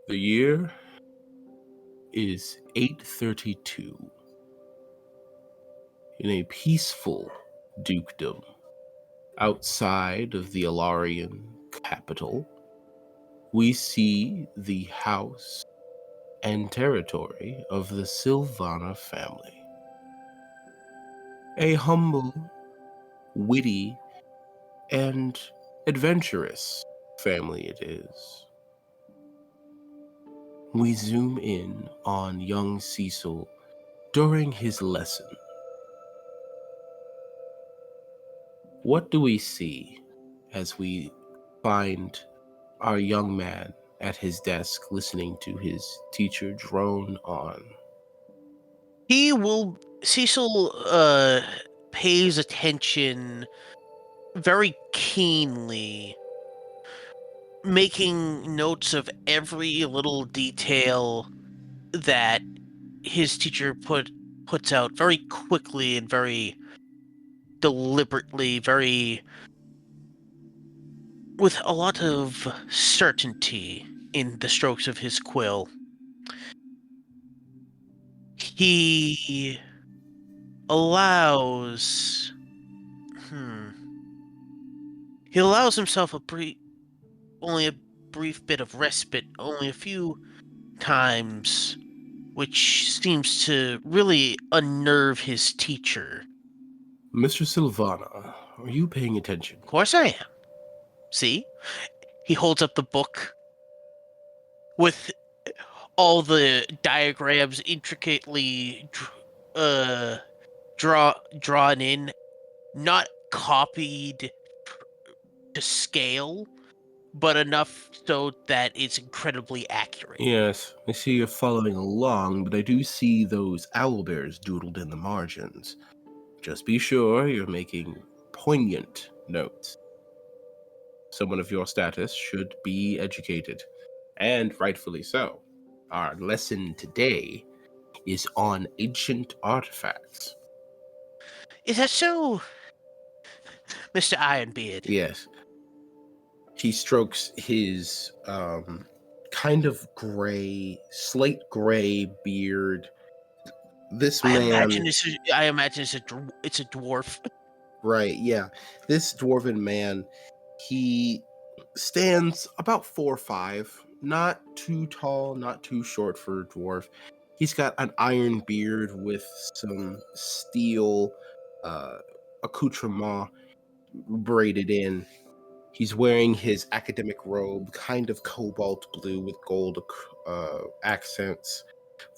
The year is 832. In a peaceful dukedom outside of the Alarian capital, we see the house and territory of the Sylvana family. A humble, witty, and adventurous family it is. We zoom in on young Seisyl during his lesson. What do we see as we find our young man at his desk listening to his teacher drone on? Cecil pays attention very keenly, making notes of every little detail that his teacher puts out very quickly and very deliberately, very with a lot of certainty in the strokes of his quill. He allows hmm, he allows himself only a brief bit of respite, only a few times, which seems to really unnerve his teacher. Mr. Sylvana, are you paying attention? Of course I am. See? He holds up the book with all the diagrams intricately drawn in, not copied to scale, but enough so that it's incredibly accurate. Yes, I see you're following along, but I do see those owlbears doodled in the margins. Just be sure you're making poignant notes. Someone of your status should be educated, and rightfully so. Our lesson today is on ancient artifacts. Is that so, Mr. Ironbeard? Yes. He strokes his kind of gray, slate gray beard. This I man, imagine it's a dwarf. right, yeah. This dwarven man, he stands about 4'5", not too tall, not too short for a dwarf. He's got an iron beard with some steel accoutrement braided in. He's wearing his academic robe, kind of cobalt blue with gold accents.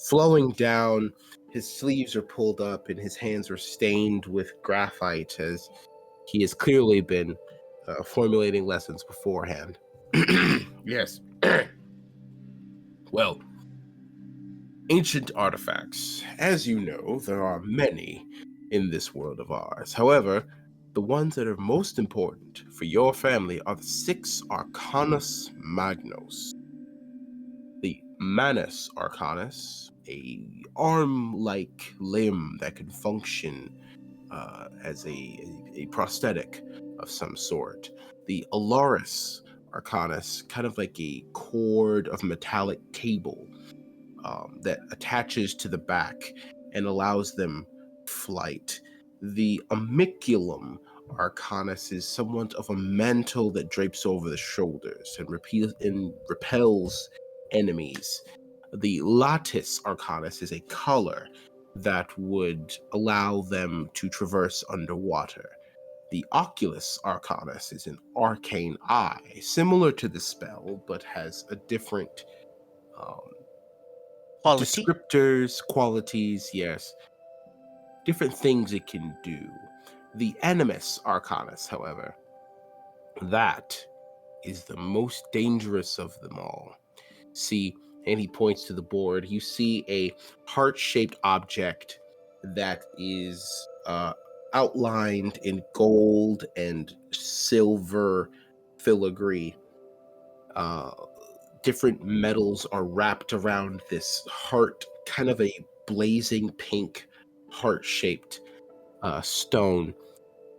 Flowing down, his sleeves are pulled up and his hands are stained with graphite as he has clearly been formulating lessons beforehand. Yes. Well, ancient artifacts. As you know, there are many in this world of ours. However, the ones that are most important for your family are the six Arcanus Magnos. The Manus Arcanus, a arm-like limb that can function as a prosthetic of some sort. The Alaris Arcanus, kind of like a cord of metallic cable that attaches to the back and allows them flight. The Amiculum Arcanus is somewhat of a mantle that drapes over the shoulders and repels enemies. The Lattice Arcanus is a collar that would allow them to traverse underwater. The Oculus Arcanus is an arcane eye, similar to the spell, but has a different um, Quality. descriptors, qualities, yes, different things it can do. The Animus Arcanus, however, that is the most dangerous of them all. See, and he points to the board, you see a heart-shaped object that is outlined in gold and silver filigree. Uh, Different metals are wrapped around this heart, kind of a blazing pink heart-shaped stone.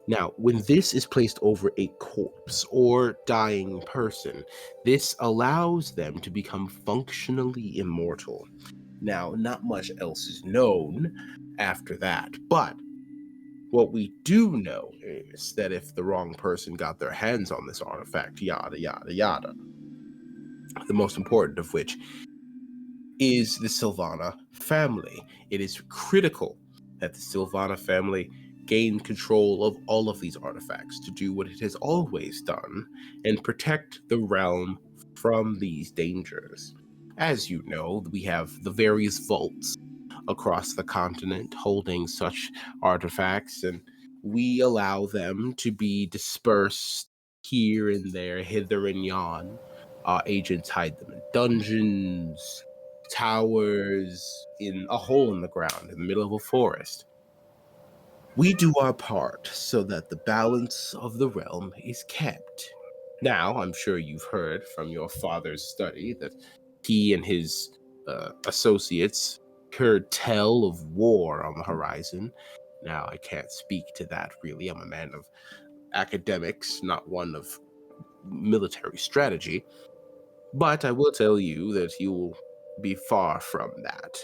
Now, when this is placed over a corpse or dying person, this allows them to become functionally immortal. Now, not much else is known after that, but what we do know is that if the wrong person got their hands on this artifact, yada, yada, yada, the most important of which is the Sylvana family. It is critical that the Sylvana family gain control of all of these artifacts to do what it has always done and protect the realm from these dangers. As you know, we have the various vaults across the continent holding such artifacts, and we allow them to be dispersed here and there, hither and yon. Our agents hide them in dungeons, towers, in a hole in the ground in the middle of a forest. We do our part so that the balance of the realm is kept. Now, I'm sure you've heard from your father's study that he and his associates heard tell of war on the horizon. Now, I can't speak to that really. I'm a man of academics, not one of military strategy. But I will tell you that you will be far from that.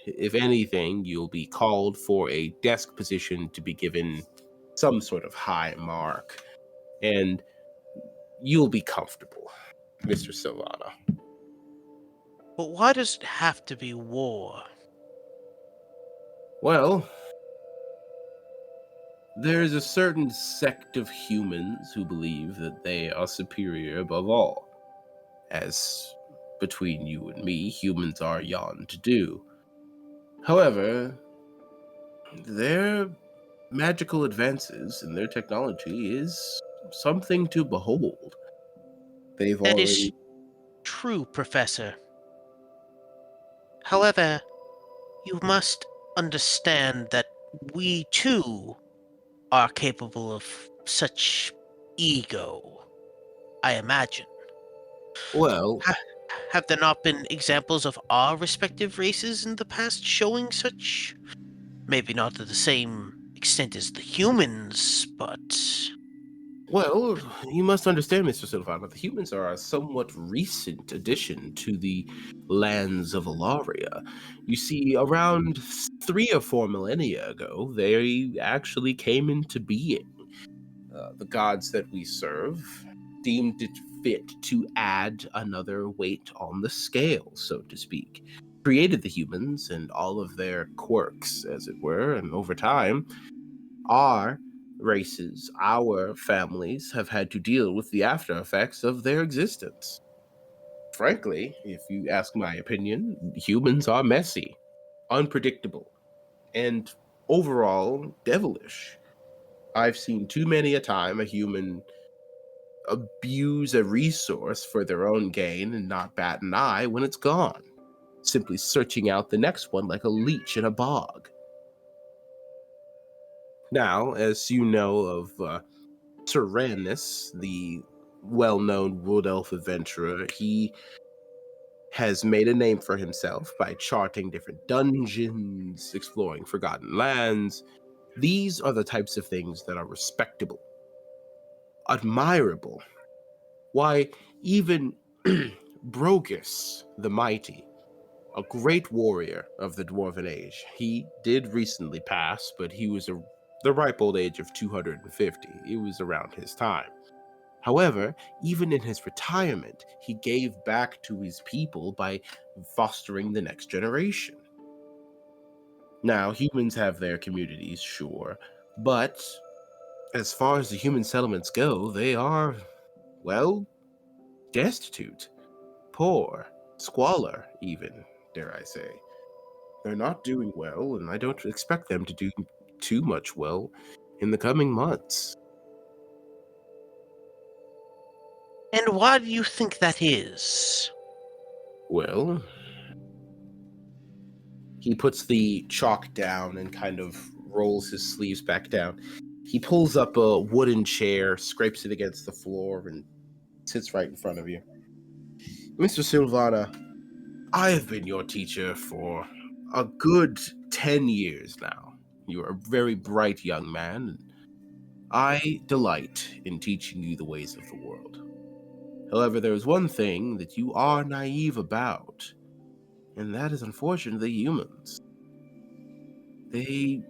If anything, you'll be called for a desk position to be given some sort of high mark, and you'll be comfortable, Mr. Sylvana. But why does it have to be war? Well, there's a certain sect of humans who believe that they are superior above all. As between you and me, humans are yawn to do. However, their magical advances in their technology is something to behold. They've That is already. true, Professor. However, you must understand that we too are capable of such ego, I imagine. Well, Ha- have there not been examples of our respective races in the past showing such? Maybe not to the same extent as the humans, but well, you must understand, Mr. Silvana, the humans are a somewhat recent addition to the lands of Alaria. You see, around 3 or 4 millennia ago, they actually came into being. The gods that we serve deemed it fit to add another weight on the scale, so to speak. Created the humans and all of their quirks, as it were, and over time, our races, our families have had to deal with the after effects of their existence. Frankly, if you ask my opinion, humans are messy, unpredictable, and overall devilish. I've seen too many a time a human abuse a resource for their own gain and not bat an eye when it's gone, simply searching out the next one like a leech in a bog. Now, as you know of Tyrannus, the well known wood elf adventurer, he has made a name for himself by charting different dungeons, exploring forgotten lands. These are the types of things that are respectable, admirable. Why, even Brogus the Mighty, a great warrior of the Dwarven Age. He did recently pass, but he was the ripe old age of 250. It was around his time. However, even in his retirement, he gave back to his people by fostering the next generation. Now, humans have their communities, sure, but as far as the human settlements go, they are, well, destitute, poor, squalor, even, dare I say. They're not doing well, and I don't expect them to do too much well in the coming months. and why do you think that is? Well, he puts the chalk down and kind of rolls his sleeves back down. He pulls up a wooden chair, scrapes it against the floor, and sits right in front of you. Mr. Silvana, I have been your teacher for a good 10 years now. You are a very bright young man, I delight in teaching you the ways of the world. However, there is one thing that you are naive about, and that is unfortunately humans. They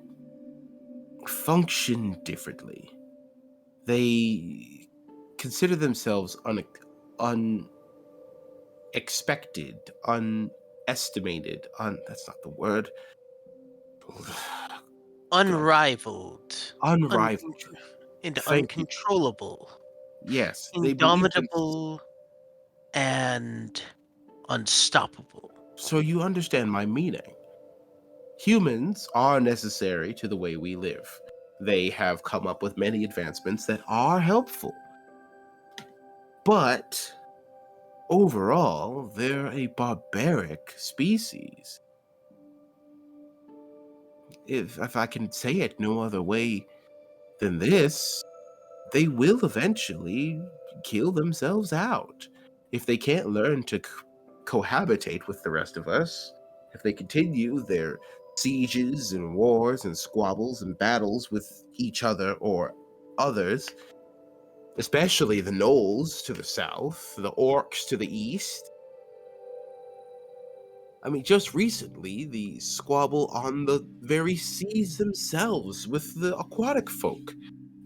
function differently. They consider themselves unexpected, unestimated, that's not the word. God, Unrivaled, un- unrivaled. and Thank you. uncontrollable, Yes, they believe them. indomitable, and unstoppable. So you understand my meaning. Humans are necessary to the way we live. They have come up with many advancements that are helpful. But overall, they're a barbaric species. If I can say it no other way than this, they will eventually kill themselves out. If they can't learn to cohabitate with the rest of us, if they continue their sieges and wars and squabbles and battles with each other or others, especially the gnolls to the south, the orcs to the east. I mean, just recently, the squabble on the very seas themselves with the aquatic folk.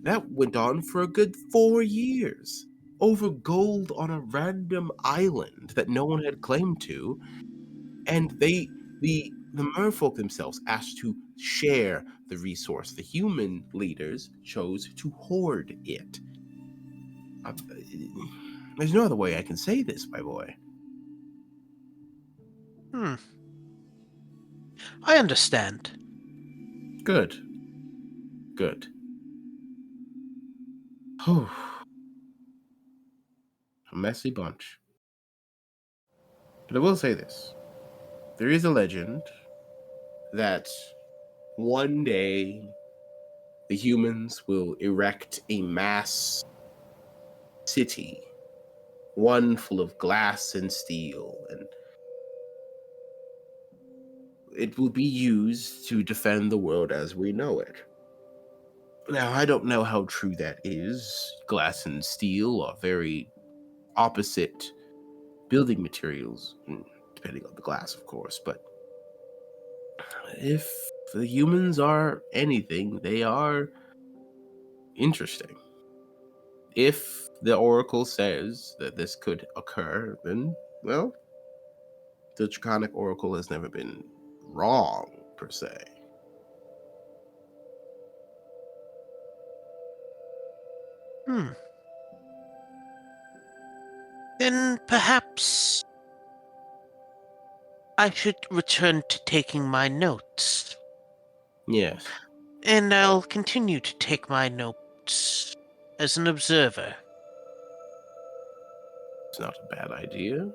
That went on for a good 4 years. Over gold on a random island that no one had claim to, and the merfolk themselves asked to share the resource. The human leaders chose to hoard it. Uh, There's no other way I can say this, my boy. Hmm. I understand. Good, good. Oh, a messy bunch. But I will say this. There is a legend that one day the humans will erect a mass city, one full of glass and steel, and it will be used to defend the world as we know it. Now, I don't know how true that is. Glass and steel are very opposite building materials, depending on the glass, of course, but if the humans are anything, they are interesting. If the Oracle says that this could occur, then, well, the Draconic Oracle has never been wrong, per se. Hmm. Then perhaps I should return to taking my notes. Yes, And I'll continue to take my notes as an observer. it's not a bad idea.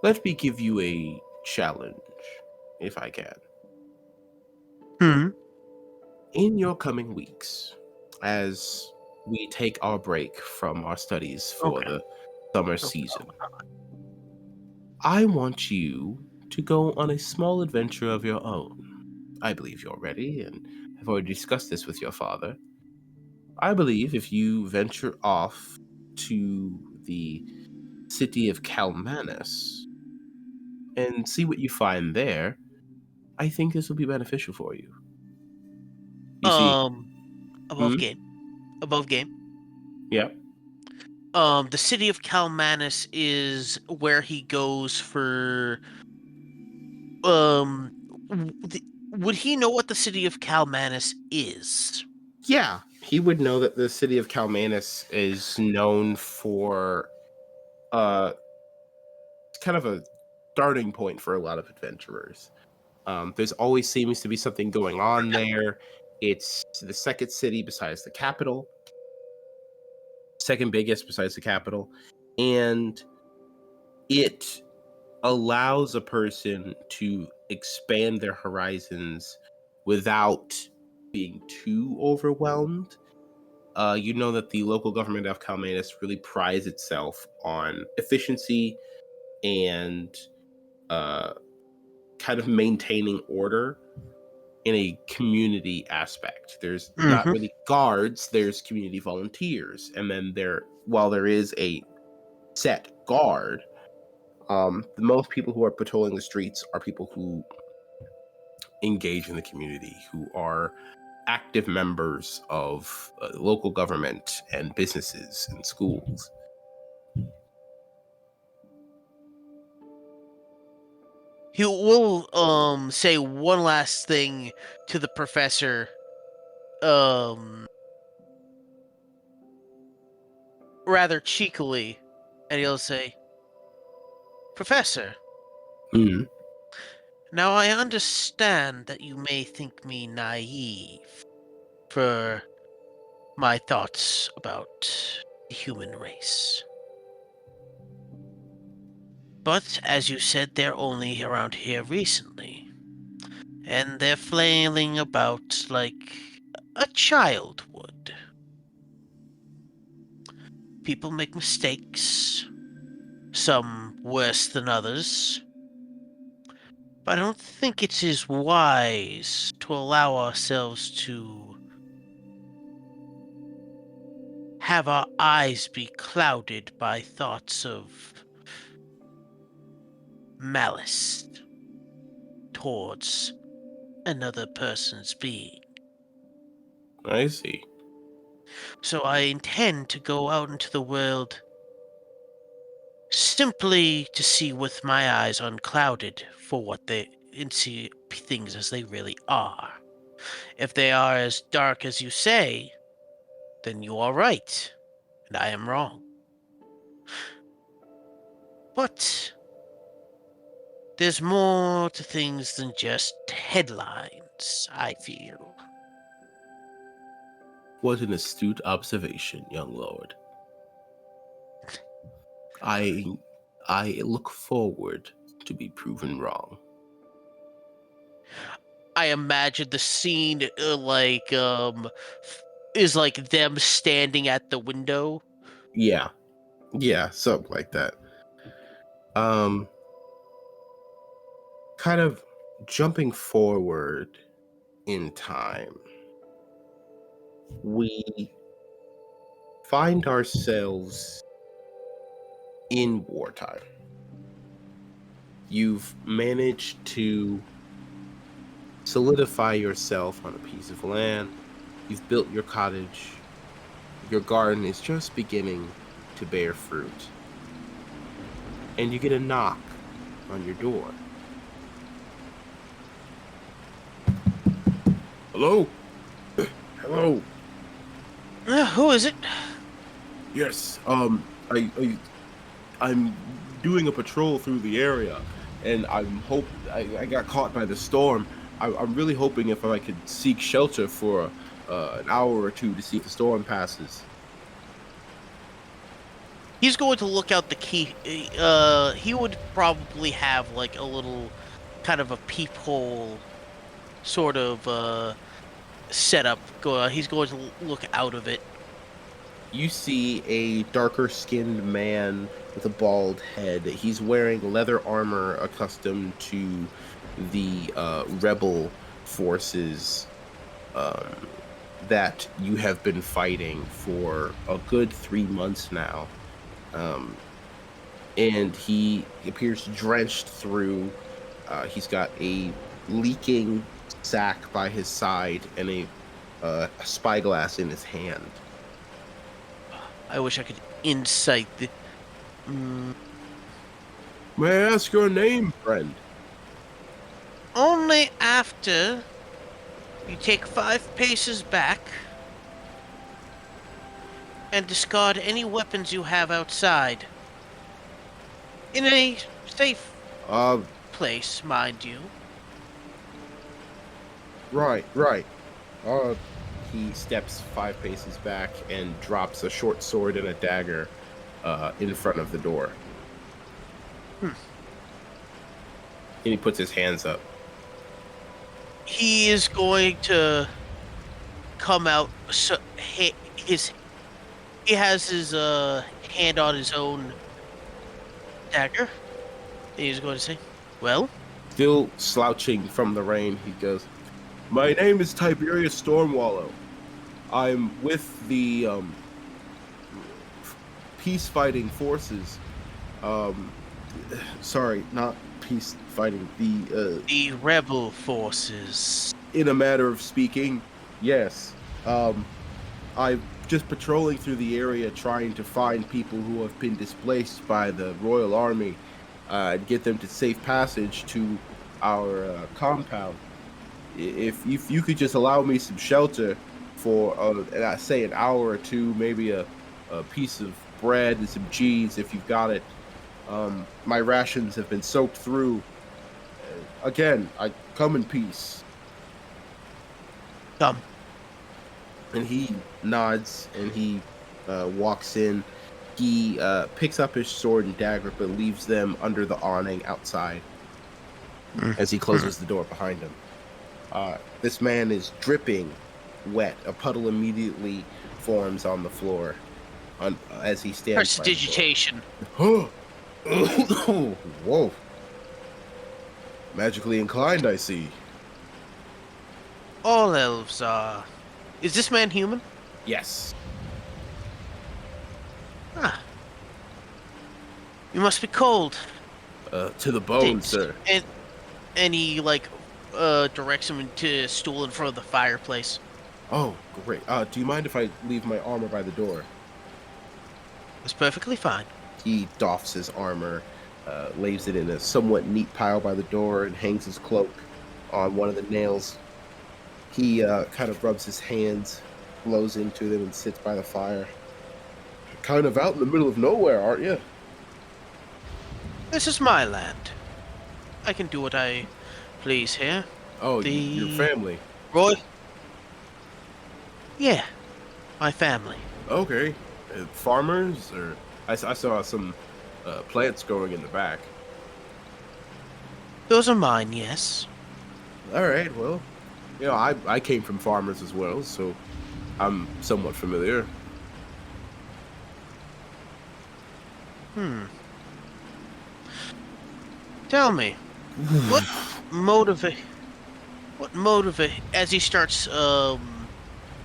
Let me give you a challenge, if I can. Hmm. In your coming weeks, as we take our break from our studies for Okay. the summer Okay. season, I want you to go on a small adventure of your own. I believe you're ready, and I've already discussed this with your father. I believe if you venture off to the city of Calmanus and see what you find there, I think this will be beneficial for you. You see, Um, above hmm? game. Above game. Yeah. The city of Calmanus is where he goes for um would he know what the city of Calmanus is? Yeah, he would know that the city of Calmanus is known for uh kind of a starting point for a lot of adventurers. There's always seems to be something going on there. It's the second city besides the capital, second biggest besides the capital, and it allows a person to expand their horizons without being too overwhelmed. You know that the local government of Calmanus really prides itself on efficiency and uh, kind of maintaining order in a community aspect. There's not Mm-hmm. really guards, there's community volunteers. And then while there is a set guard, the most people who are patrolling the streets are people who engage in the community, who are active members of local government and businesses and schools. He will say one last thing to the professor, um rather cheekily, and he'll say, "Professor, Mm. now I understand that you may think me naive for my thoughts about the human race. But as you said, they're only around here recently, and they're flailing about like a child would. People make mistakes, some worse than others, but I don't think it is wise to allow ourselves to have our eyes be clouded by thoughts of malice towards another person's being. I see. So I intend to go out into the world simply to see with my eyes unclouded for what they and see things as they really are. If they are as dark as you say, then you are right, and I am wrong. But there's more to things than just headlines, I feel. What an astute observation, young lord. I I look forward to be proven wrong. I imagine the scene is like them standing at the window. Yeah. Yeah, something like that. Um Kind of jumping forward in time. We find ourselves in wartime. You've managed to solidify yourself on a piece of land. You've built your cottage. Your garden is just beginning to bear fruit. And you get a knock on your door. Hello? Hello? Who is it? Yes, I'm doing a patrol through the area, and I got caught by the storm. I'm really hoping if I could seek shelter for an hour or two to see if the storm passes. He's going to look out the key. He would probably have like a little kind of a peephole sort of setup. He's going to look out of it. You see a darker skinned man with a bald head. He's wearing leather armor accustomed to the rebel forces um, that you have been fighting for a good 3 months now. Um, and he appears drenched through. He's got a leaking sack by his side and a spyglass in his hand. I wish I could insight the. May I ask your name, friend? Only after you take 5 paces back and discard any weapons you have outside. In a safe Uh, place, mind you. right. Uh, he steps 5 paces back and drops a short sword and a dagger in front of the door. And he puts his hands up. He is going to come out. So he has his hand on his own dagger. And he's going to say, "Well, Still slouching from the rain, he goes, "My name is Tiberius Stormwallow. I'm with the peace fighting forces. Um, sorry, not peace fighting. The rebel forces. In a matter of speaking, yes. I'm just patrolling through the area trying to find people who have been displaced by the Royal Army and get them to safe passage to our compound. If you could just allow me some shelter for, and I say an hour or two, maybe a piece of bread and some cheese if you've got it. My rations have been soaked through. Again, I come in peace." Come. And he nods and he walks in. He picks up his sword and dagger, but leaves them under the awning outside as he closes the door behind him. This man is dripping wet. A puddle immediately forms on the floor as he stands by the door. Prestidigitation. Whoa. Magically inclined, I see. All elves are. Is this man human? Yes. Ah. You must be cold. To the bone, Takes- sir. And he directs him to a stool in front of the fireplace. Oh, great. Do you mind if I leave my armor by the door? It's perfectly fine. He doffs his armor, lays it in a somewhat neat pile by the door, and hangs his cloak on one of the nails. He kind of rubs his hands, blows into them, and sits by the fire. Kind of out in the middle of nowhere, aren't you? This is my land. I can do what I please here. Oh, your family. Roy? Yeah, my family. Okay. Farmers? Or I saw some plants growing in the back. Those are mine, yes. All right, well, I came from farmers as well, so I'm somewhat familiar. Tell me, what motivate as he starts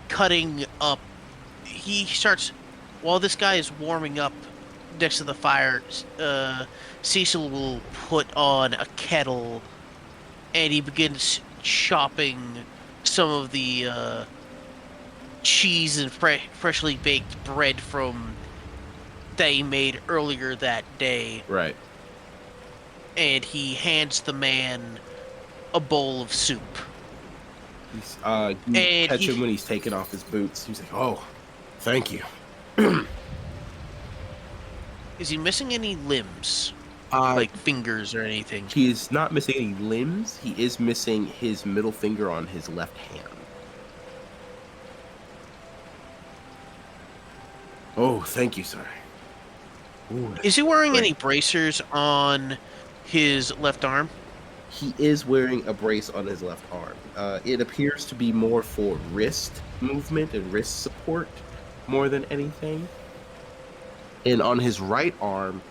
cutting up, he starts while this guy is warming up next to the fire, Seisyl will put on a kettle and he begins chopping some of the cheese and freshly baked bread from that he made earlier that day. Right. And he hands the man a bowl of soup. You catch him when he's taking off his boots. He's like, "Oh, thank you." Is he missing any limbs? Like fingers or anything? He is not missing any limbs. He is missing his middle finger on his left hand. Oh, thank you, sir. Ooh, Is he wearing great. any bracers on his left arm? He is wearing a brace on his left arm. It appears to be more for wrist movement and wrist support more than anything. And on his right arm,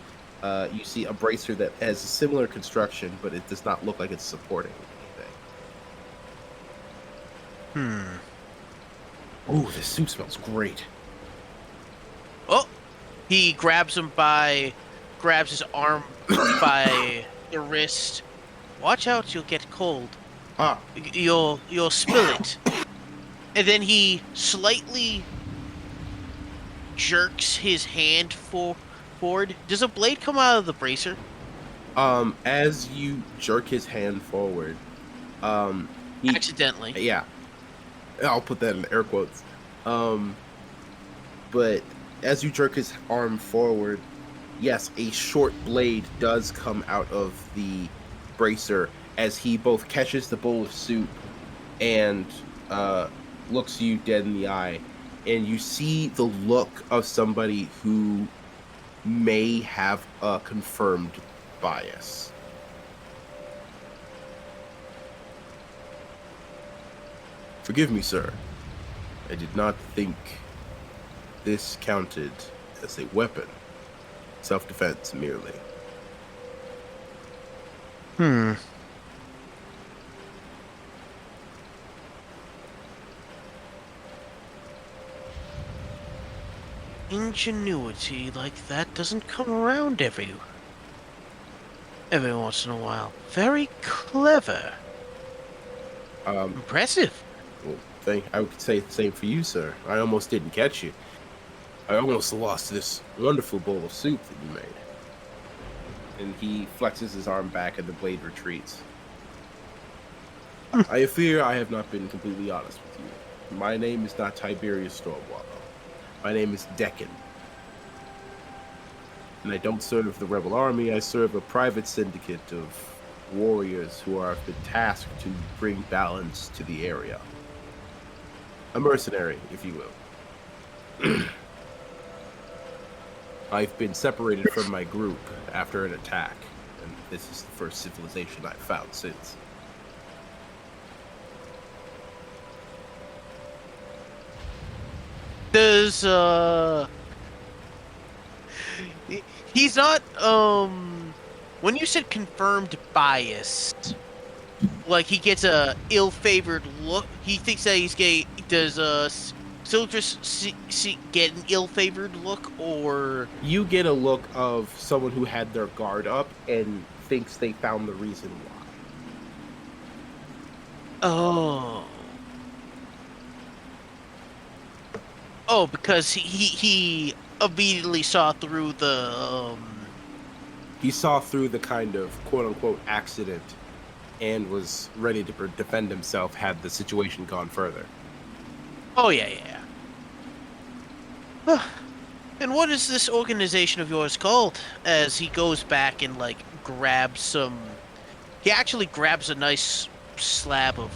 you see a bracer that has a similar construction, but it does not look like it's supporting anything. Oh, this soup smells great. Oh! He grabs him grabs his arm by the wrist. Watch out, you'll get cold. You'll spill it. And then he slightly jerks his hand forward. Does a blade come out of the bracer? As you jerk his hand forward, he, accidentally. Yeah. I'll put that in air quotes. But as you jerk his arm forward, yes, a short blade does come out of the bracer as he both catches the bowl of soup and looks you dead in the eye. And you see the look of somebody who may have a confirmed bias. Forgive me, sir. I did not think this counted as a weapon. Self-defense merely. Ingenuity like that doesn't come around every once in a while. Very clever. Um, Impressive. well, I would say the same for you, sir. I almost didn't catch you. I almost lost this wonderful bowl of soup that you made. And he flexes his arm back and the blade retreats. I fear I have not been completely honest with you. My name is not Tiberius Stormwallow. My name is Deccan. And I don't serve the rebel army, I serve a private syndicate of warriors who are been tasked to bring balance to the area. A mercenary, if you will. I've been separated from my group after an attack, and this is the first civilization I've found since. Does he's not when you said confirmed bias, like he gets a ill-favored look, he thinks that he's gay. Does Sildris get an ill-favored look, or You get a look of someone who had their guard up and thinks they found the reason why. oh because he immediately saw through the He saw through the kind of quote-unquote accident and was ready to defend himself had the situation gone further. oh yeah. And what is this organization of yours called? As he goes back and like grabs some, he actually grabs a nice slab of.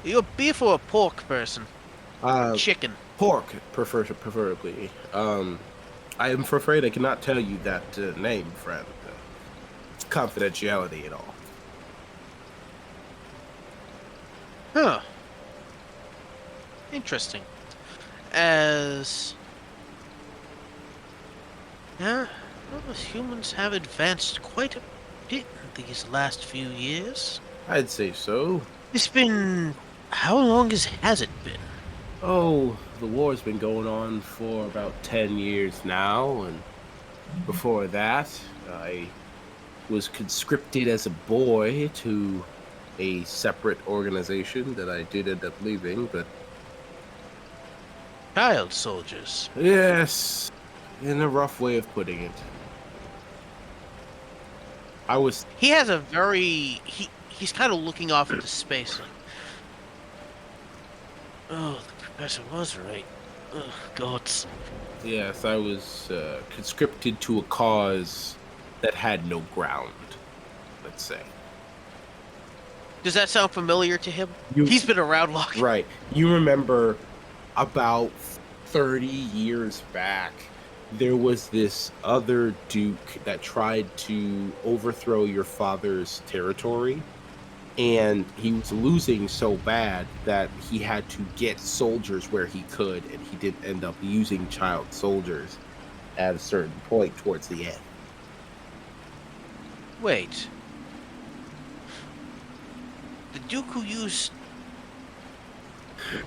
You're a beef or a pork person? Chicken. Pork, preferably. I am afraid I cannot tell you that name, friend. It's confidentiality and all. Huh. Interesting. As yeah, well, humans have advanced quite a bit in these last few years. I'd say so. It's been how long has it been? Oh, the war's been going on for about 10 years now, and before that, I was conscripted as a boy to a separate organization that I did end up leaving, but Child soldiers. yes, in a rough way of putting it. I was, He has a very he's kind of looking off into space. Like, oh, the professor was right. Oh, gods. yes, I was conscripted to a cause that had no ground, let's say. Does that sound familiar to him? You- He's been around long. Right. You remember about 30 years back, there was this other duke that tried to overthrow your father's territory, and he was losing so bad that he had to get soldiers where he could, and he did end up using child soldiers at a certain point towards the end. Wait. The Duke who used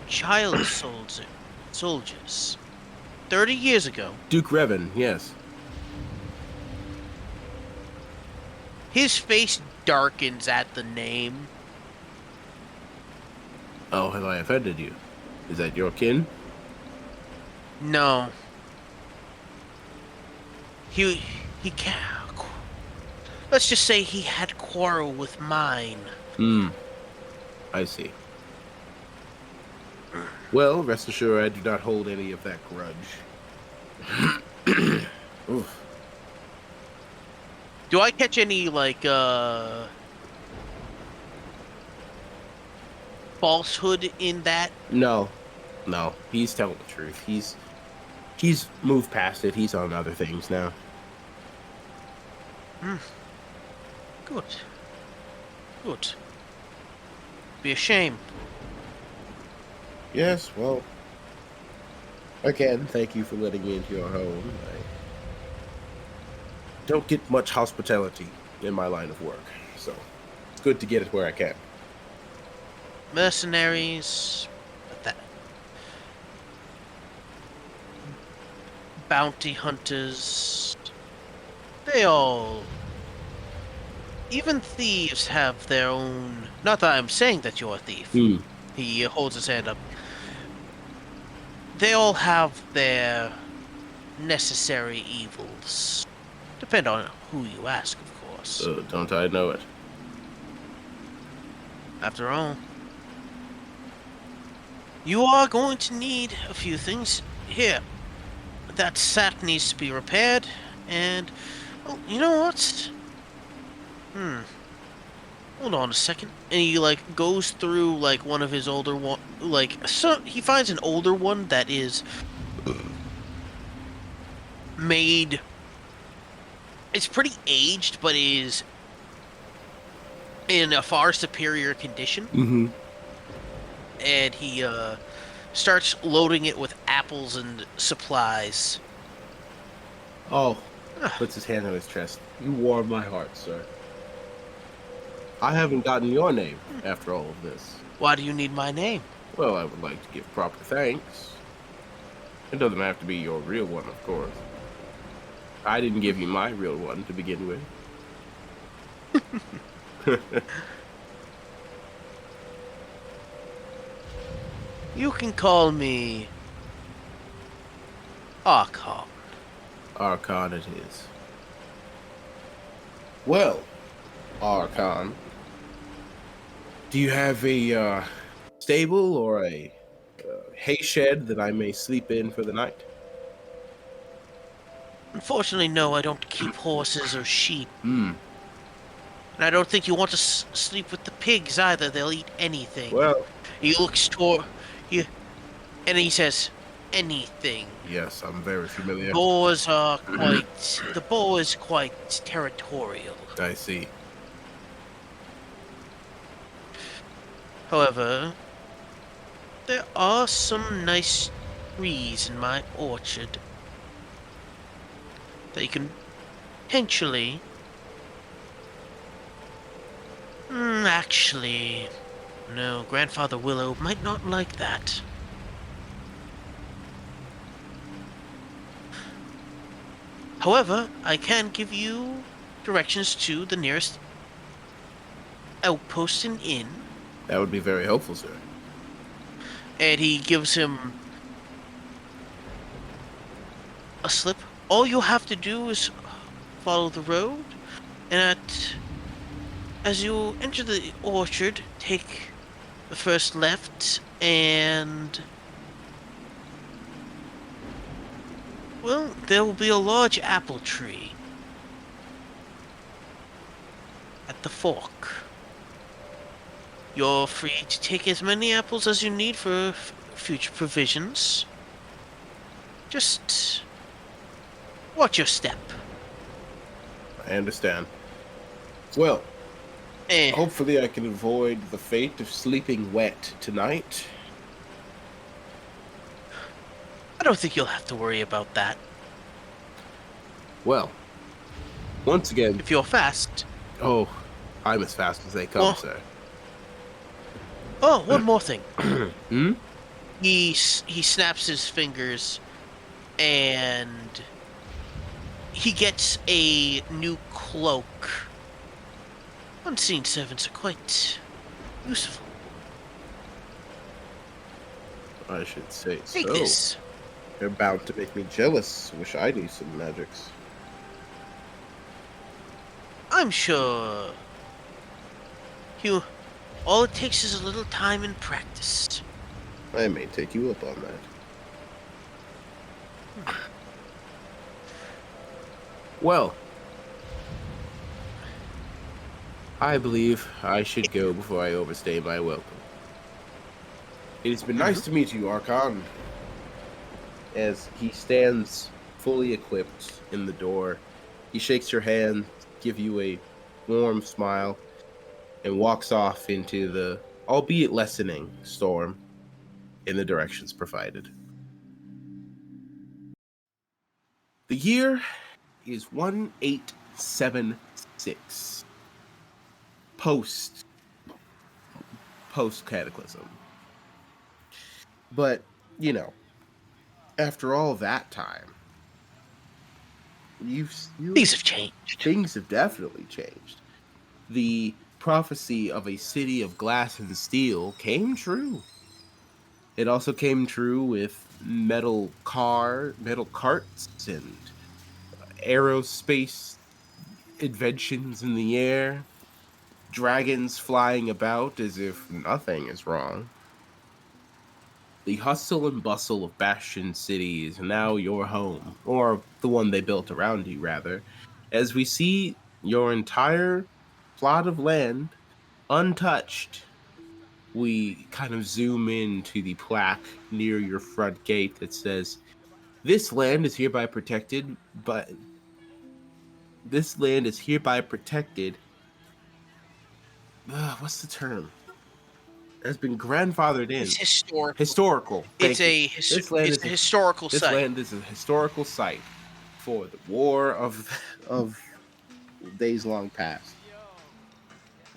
child soldiers 30 years ago. Duke Revan, yes. His face darkens at the name. Oh, have I offended you? Is that your kin? No. He can't. Let's just say he had quarrel with mine. I see. Well, rest assured, I do not hold any of that grudge. Oof. Do I catch any, like, falsehood in that? No, he's telling the truth. He's moved past it. He's on other things now. Good. Be a shame. Yes, well, again, thank you for letting me into your home. I don't get much hospitality in my line of work, so it's good to get it where I can. Mercenaries. But bounty hunters, they all, even thieves have their own. Not that I'm saying that you're a thief. Hmm. He holds his hand up. They all have their necessary evils. Depend on who you ask, of course. Don't I know it? After all, you are going to need a few things. Here, that sack needs to be repaired, and oh, you know what? Hold on a second. And he like goes through like one of his older one, like so he finds an older one that is made. It's pretty aged, but is in a far superior condition. Mm-hmm. And he starts loading it with apples and supplies. Oh, puts his hand on his chest. You warm my heart, sir. I haven't gotten your name after all of this. Why do you need my name? Well, I would like to give proper thanks. It doesn't have to be your real one, of course. I didn't give you my real one to begin with. You can call me Archon. Archon it is. Well, Archon, do you have a stable or a hay shed that I may sleep in for the night? Unfortunately, no, I don't keep horses or sheep. Hmm. And I don't think you want to sleep with the pigs either. They'll eat anything. Well, He looks toward you, and he says, anything. yes, I'm very familiar. Boars are quite. The boar is quite territorial. I see. However, there are some nice trees in my orchard that you can potentially. Actually, no, Grandfather Willow might not like that. However, I can give you directions to the nearest outpost and inn. That would be very helpful, sir. And he gives him a slip. All you have to do is follow the road, and as you enter the orchard, take the first left, and well, there will be a large apple tree at the fork. You're free to take as many apples as you need for future provisions. Just watch your step. I understand. Well, hopefully I can avoid the fate of sleeping wet tonight. I don't think you'll have to worry about that. Well, once again... If you're fast. Oh, I'm as fast as they come, sir. Oh, one more thing. Hmm? He snaps his fingers, and he gets a new cloak. Unseen servants are quite useful. I should say Take so. this. They're bound to make me jealous. Wish I knew some magics. I'm sure all it takes is a little time and practice. I may take you up on that. Well, I believe I should go before I overstay my welcome. It has been nice to meet you, Archon. As he stands fully equipped in the door, he shakes your hand, gives you a warm smile, and walks off into the, albeit lessening, storm in the directions provided. The year is 1876. Post Cataclysm. But, after all that time, Things have changed. things have definitely changed. The prophecy of a city of glass and steel came true. It also came true with metal carts, and aerospace inventions in the air, dragons flying about as if nothing is wrong. The hustle and bustle of Bastion City is now your home, or the one they built around you, rather, as we see your entire plot of land untouched. We kind of zoom in to the plaque near your front gate that says, "This land is hereby protected, but this land is hereby protected." What's the term? Has been grandfathered It's in. historical. Historical. Thank you. This land It's is a a historical this site. land is a historical site for the war of days long past.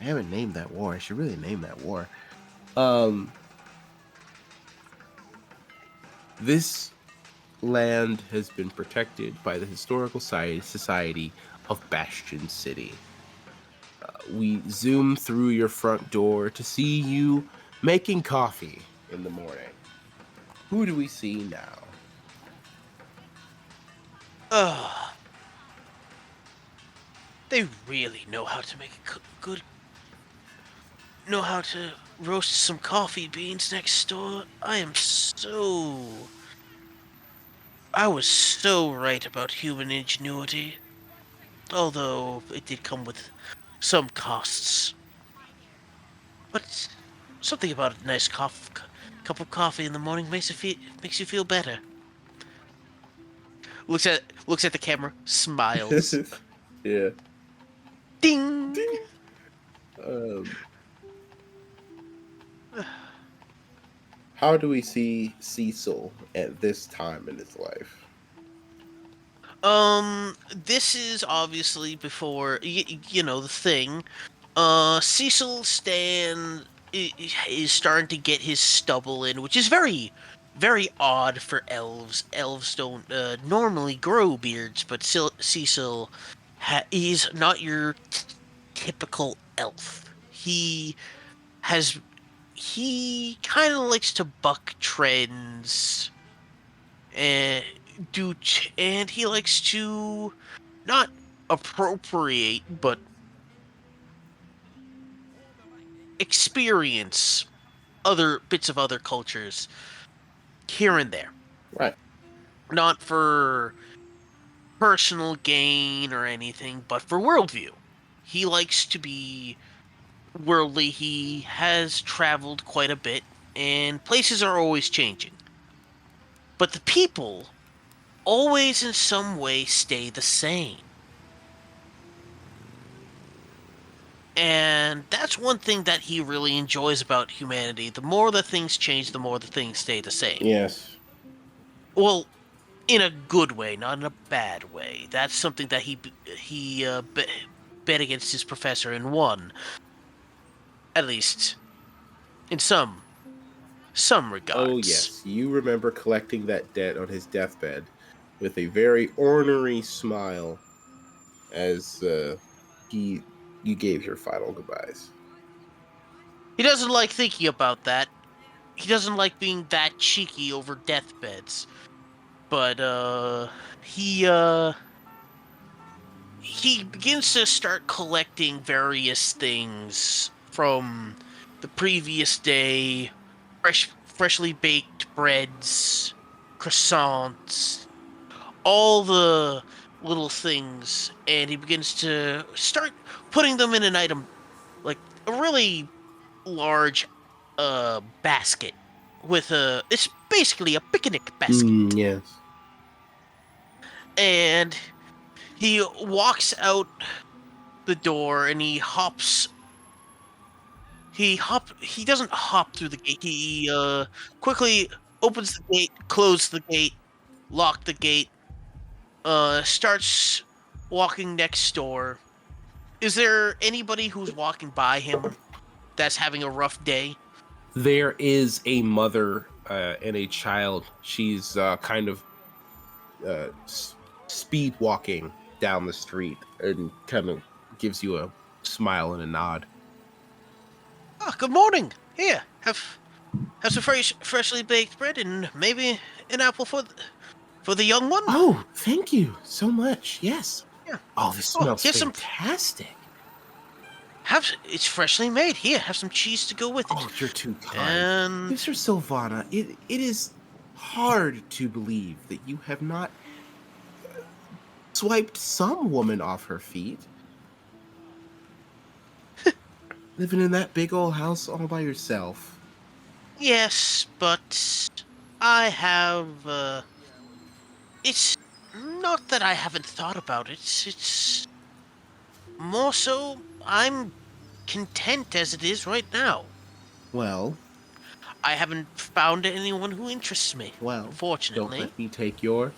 I haven't named that war. I should really name that war. Um, this land has been protected by the Historical Society of Bastion City. We zoom through your front door to see you making coffee in the morning. Who do we see now? Ugh. They really know how to make a good. Know how to roast some coffee beans next door. I was so right about human ingenuity. Although it did come with some costs. But something about a nice cup of coffee in the morning makes you feel better. Looks at the camera, smiles. Yeah. Ding. Ding. Um, how do we see Cecil at this time in his life? This is obviously before you know the thing. Cecil Stan is starting to get his stubble in, which is very odd for elves. Elves don't normally grow beards, but Cecil he's not your typical elf. Has he kind of likes to buck trends and and he likes to not appropriate but experience other bits of other cultures here and there, Right. not for personal gain or anything, but for worldview. He likes to be worldly. He has traveled quite a bit, and places are always changing. But the people always in some way stay the same. And that's one thing that he really enjoys about humanity. The more the things change, the more the things stay the same. Yes. Well, in a good way, not in a bad way. That's something that he bet against his professor and won, at least in some Oh, regards. yes. You remember collecting that debt on his deathbed with a very ornery smile as he you gave your final goodbyes. He doesn't like thinking about that. He doesn't like being that cheeky over deathbeds. But he uh he begins to start collecting various things from the previous day, freshly baked breads, croissants, all the little things, and he begins to start putting them in an item like a really large basket with a it's basically a picnic basket. Yes. And he walks out the door and he doesn't hop through the gate. He quickly opens the gate, closes the gate, lock the gate, starts walking next door. Is there anybody who's walking by him that's having a rough day? There is a mother and a child. She's kind of uh, s- speed walking down the street and kind of gives you a smile and a nod. Ah, good morning. Here, have some freshly baked bread and maybe an apple for the young one. Oh, thank you so much. Yes. Yeah. Oh, this Oh, smells here's some. fantastic. It's freshly made. Here, have some cheese to go with it. Oh, you're too kind. And Mr. Sylvana, it is hard to believe that you have not swiped some woman off her feet. Living in that big old house all by yourself. yes, but I have. It's not that I haven't thought about it. It's more so I'm content as it is right now. Well, I haven't found anyone who interests me, well, don't fortunately. let me take your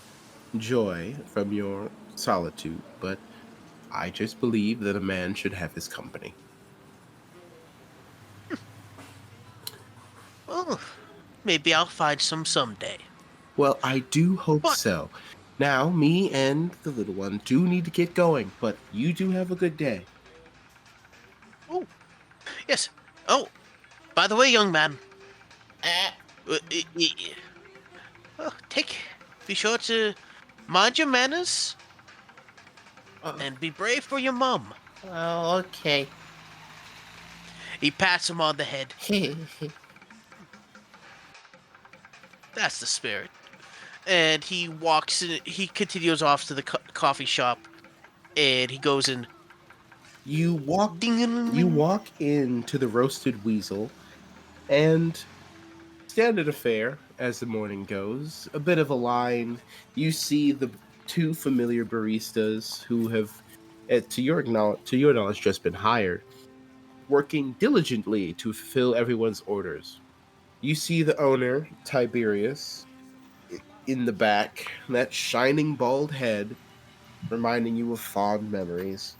joy from your solitude, but I just believe that a man should have his company. Well, maybe I'll find some someday. Well, I do hope But so. Now, me and the little one do need to get going, but you do have a good day. oh, yes. Oh, by the way, young man, Uh, uh, uh, uh, take. Be sure to mind your manners uh, and be brave for your mum. oh, okay. He pats him on the head. That's the spirit. And he walks in. He continues off to the coffee shop, and he goes in. You walk you Ding. walk into the Roasted Weasel and standard affair as the morning goes. A bit of a line. You see the two familiar baristas who have, to your knowledge, just been hired, working diligently to fulfill everyone's orders. You see the owner, Tiberius, in the back, that shining bald head, reminding you of fond memories.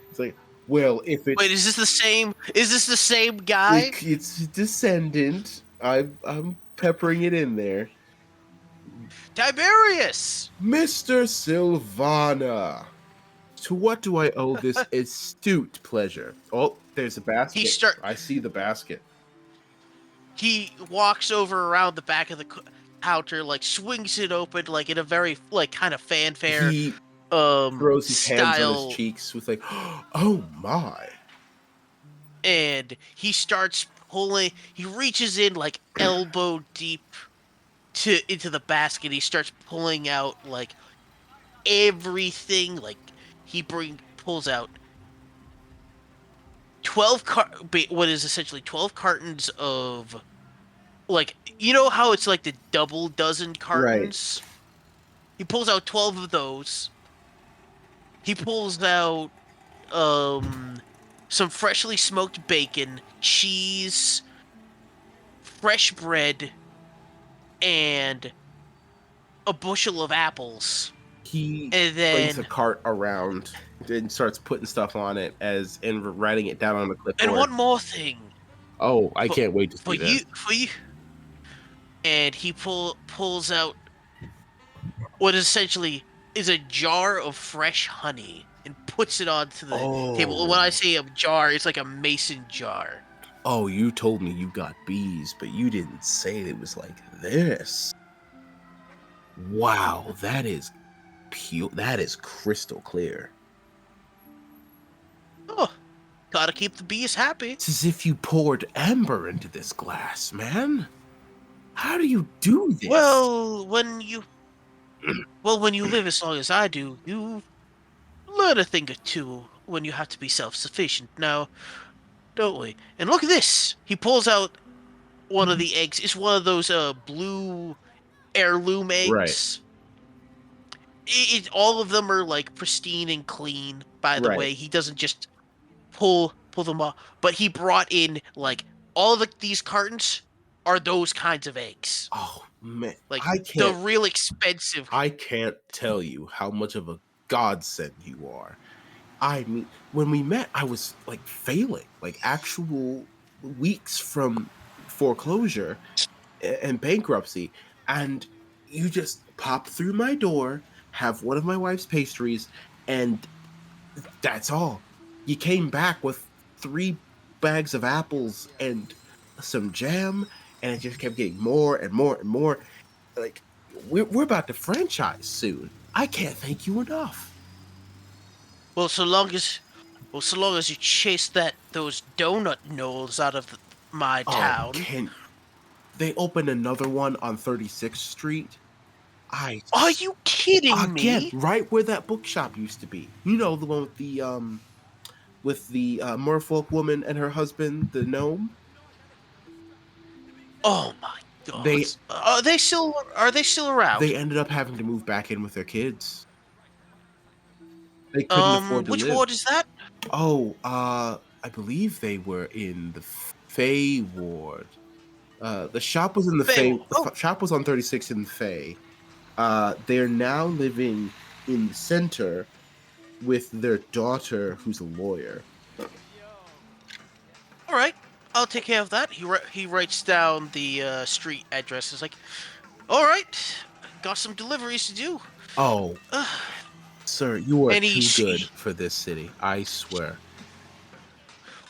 It's like, well, if it, Wait, is this the same? Is this the same guy? it's descendant, I'm peppering it in there. Tiberius. Mr. Sylvana, to what do I owe this astute pleasure? Oh, there's a He basket. start. I see the basket. He walks over around the back of the counter, like swings it open, like in a very like kind of fanfare He throws his hands on his style, cheeks with like, oh my. and he starts pulling. He reaches in like elbow deep to into the basket. He starts pulling out like everything. Like he pulls out what is essentially 12 cartons of, like, you know how it's like the double dozen Right. cartons. He pulls out 12 of those. He pulls out some freshly smoked bacon, cheese, fresh bread, and a bushel of apples. He And brings a then cart around and starts putting stuff on it and writing it down on the and clipboard. one more thing. Oh, I For, can't wait to for see this. you. And he pulls out what essentially is a jar of fresh honey and puts it onto the table. When I Oh, say a jar, it's like a mason jar. oh, you told me you got bees, but you didn't say it was like this. Wow, that is pure. That is crystal clear. Oh, gotta keep the bees happy. It's as if you poured amber into this glass, man. How do you do this? Well, when you live as long as I do, you learn a thing or two when you have to be self-sufficient. Now, don't we? And look at this. He pulls out one of the eggs. It's one of those blue heirloom Right, eggs. All of them are like pristine and clean. By the right. way, he doesn't just pull them off, but he brought in like all of these cartons are those kinds of eggs, Oh man, like I the can't. real expensive. I can't tell you how much of a godsend you are. I mean, when we met, I was like failing, like actual weeks from foreclosure and bankruptcy. And you just popped through my door, have one of my wife's pastries, and that's all. You came back with 3 bags of apples and some jam, and it just kept getting more and more and more. Like, we're about to franchise soon. I can't thank you enough. Well, so long as you chase those donut knolls out of my Oh, town. they opened another one on 36th Street? Are you kidding Again, me? right where that bookshop used to be. You know, the one with the merfolk woman and her husband, the gnome. Oh my god. They Are they still around? they ended up having to move back in with their kids. They couldn't afford to Which live. ward is that? Oh, I believe they were in the Fey ward. The shop was in the Fey. Fey. Oh, Shop was on 36 in the Fey. They're now living in the center with their daughter, who's a lawyer. all right. I'll take care of that. He writes down the street address. It's like, all right, got some deliveries to do. Oh, sir, you are And too good for this city. I swear.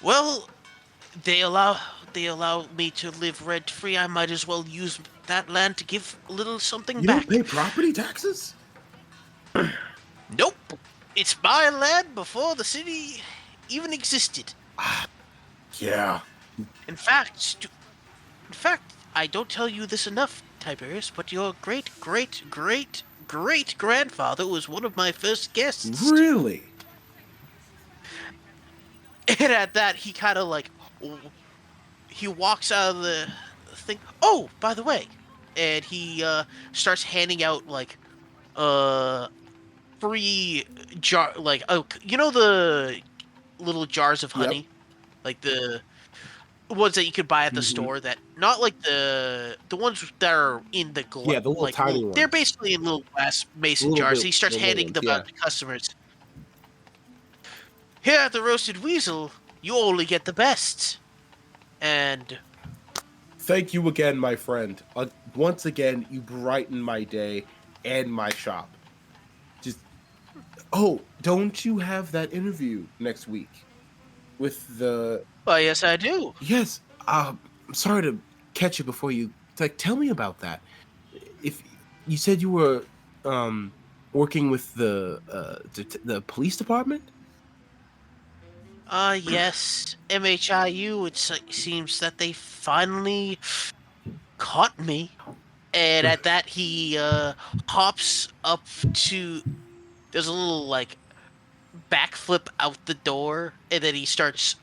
well, they allow me to live rent free. I might as well use that land to give a little something You back. don't pay property taxes? Nope, it's my land before the city even existed. Yeah. In fact, I don't tell you this enough, Tiberius, but your great grandfather was one of my first guests. Really? And at that, he kind of like he walks out of the thing. Oh, by the way, and he starts handing out like free jar, like, oh, you know the little jars of Yep. honey, like the ones that you could buy at the Mhm. store, that not like the ones that are in the Yeah, the little like tiny they're ones. basically in little glass mason Little jars. bit- He starts the little handing ones, them yeah. out to customers. Here at the Roasted Weasel, you only get the best. And Thank you again, my friend. Once again, you brighten my day and my shop. Just don't you have that interview next week with the? well, yes, I do. Yes. I'm sorry to catch you before you. Tell me about that. If you said you were working with the police department. Yes, MHIU. Seems that they finally caught me. And at that, he hops up to. There's a little like backflip out the door, and then he starts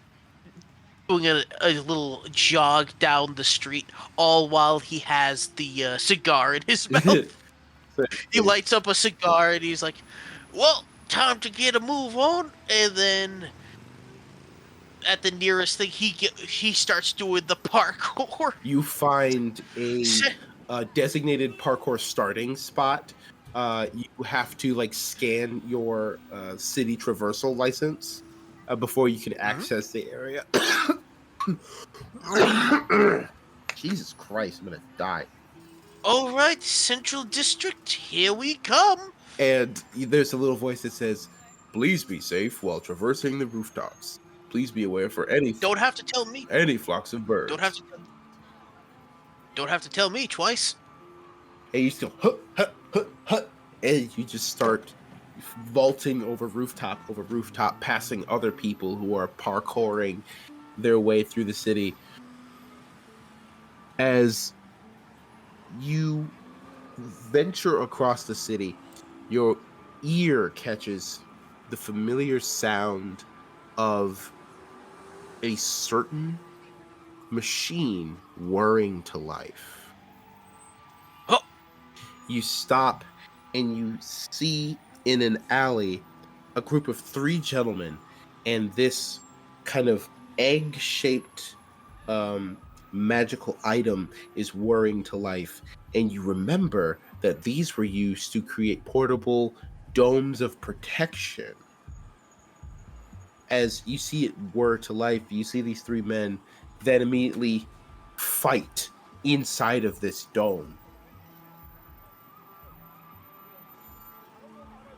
doing a little jog down the street, all while he has the cigar in his mouth. He lights up a cigar, and he's like, "Well, time to get a move on." And then at the nearest thing, he starts doing the parkour. You find a designated parkour starting spot. You have to like scan your city traversal license before you can access the area. Jesus Christ, I'm gonna die. All right, Central District, here we come. And there's a little voice that says, "Please be safe while traversing the rooftops. Please be aware for Don't have to tell me. any flocks of birds." Don't have to tell me twice. And you still and you just start vaulting over rooftop, passing other people who are parkouring their way through the city. As you venture across the city, your ear catches the familiar sound of a certain machine whirring to life. Oh. You stop and you see in an alley a group of 3 gentlemen, and this kind of egg-shaped magical item is whirring to life. And you remember that these were used to create portable domes of protection. As you see it whir to life, you see these 3 men then immediately fight inside of this dome.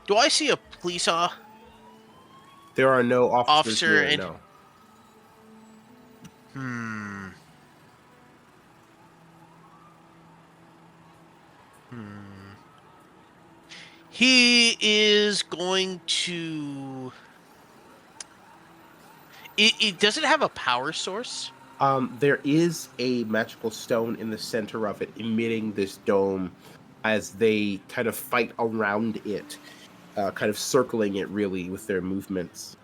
Do I see a police There are no officers officer near. and No. hmm. Hmm. He is going to. It does it have a power source? There is a magical stone in the center of it, emitting this dome as they kind of fight around it, kind of circling it really with their movements.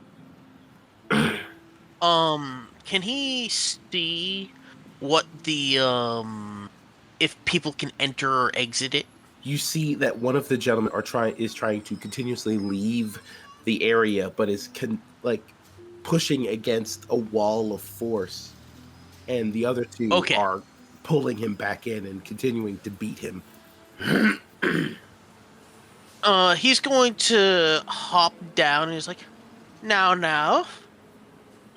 Can he see what the if people can enter or exit it? You see that one of the gentlemen is trying to continuously leave the area, but is like pushing against a wall of force, and the other two Okay. are pulling him back in and continuing to beat him. He's going to hop down and he's like, now,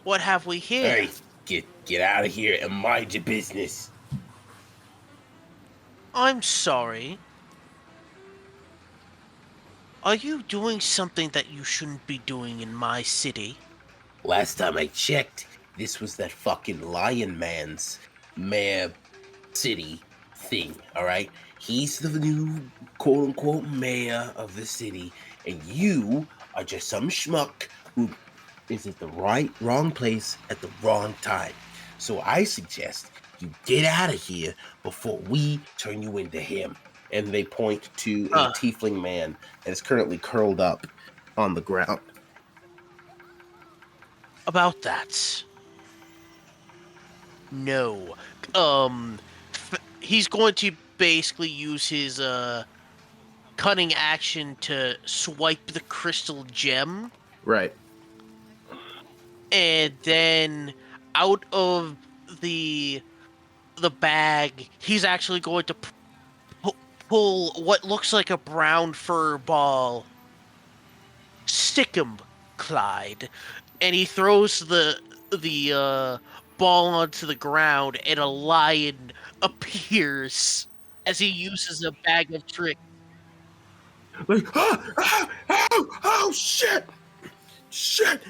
what have we here? Hey, get out of here and mind your business. I'm sorry. Are you doing something that you shouldn't be doing in my city? Last time I checked, this was that fucking Lion Man's mayor city thing, alright? He's the new quote unquote mayor of the city, and you are just some schmuck who is at the wrong place at the wrong time. So I suggest you get out of here before we turn you into him. And they point to a Uh, tiefling man that is currently curled up on the ground. about that. No. He's going to basically use his cunning action to swipe the crystal gem, Right. and then out of the bag, he's actually going to pull what looks like a brown fur ball. Stick him, Clyde, and he throws the ball onto the ground, and a lion appears as he uses a bag of tricks. Like, shit! Shit!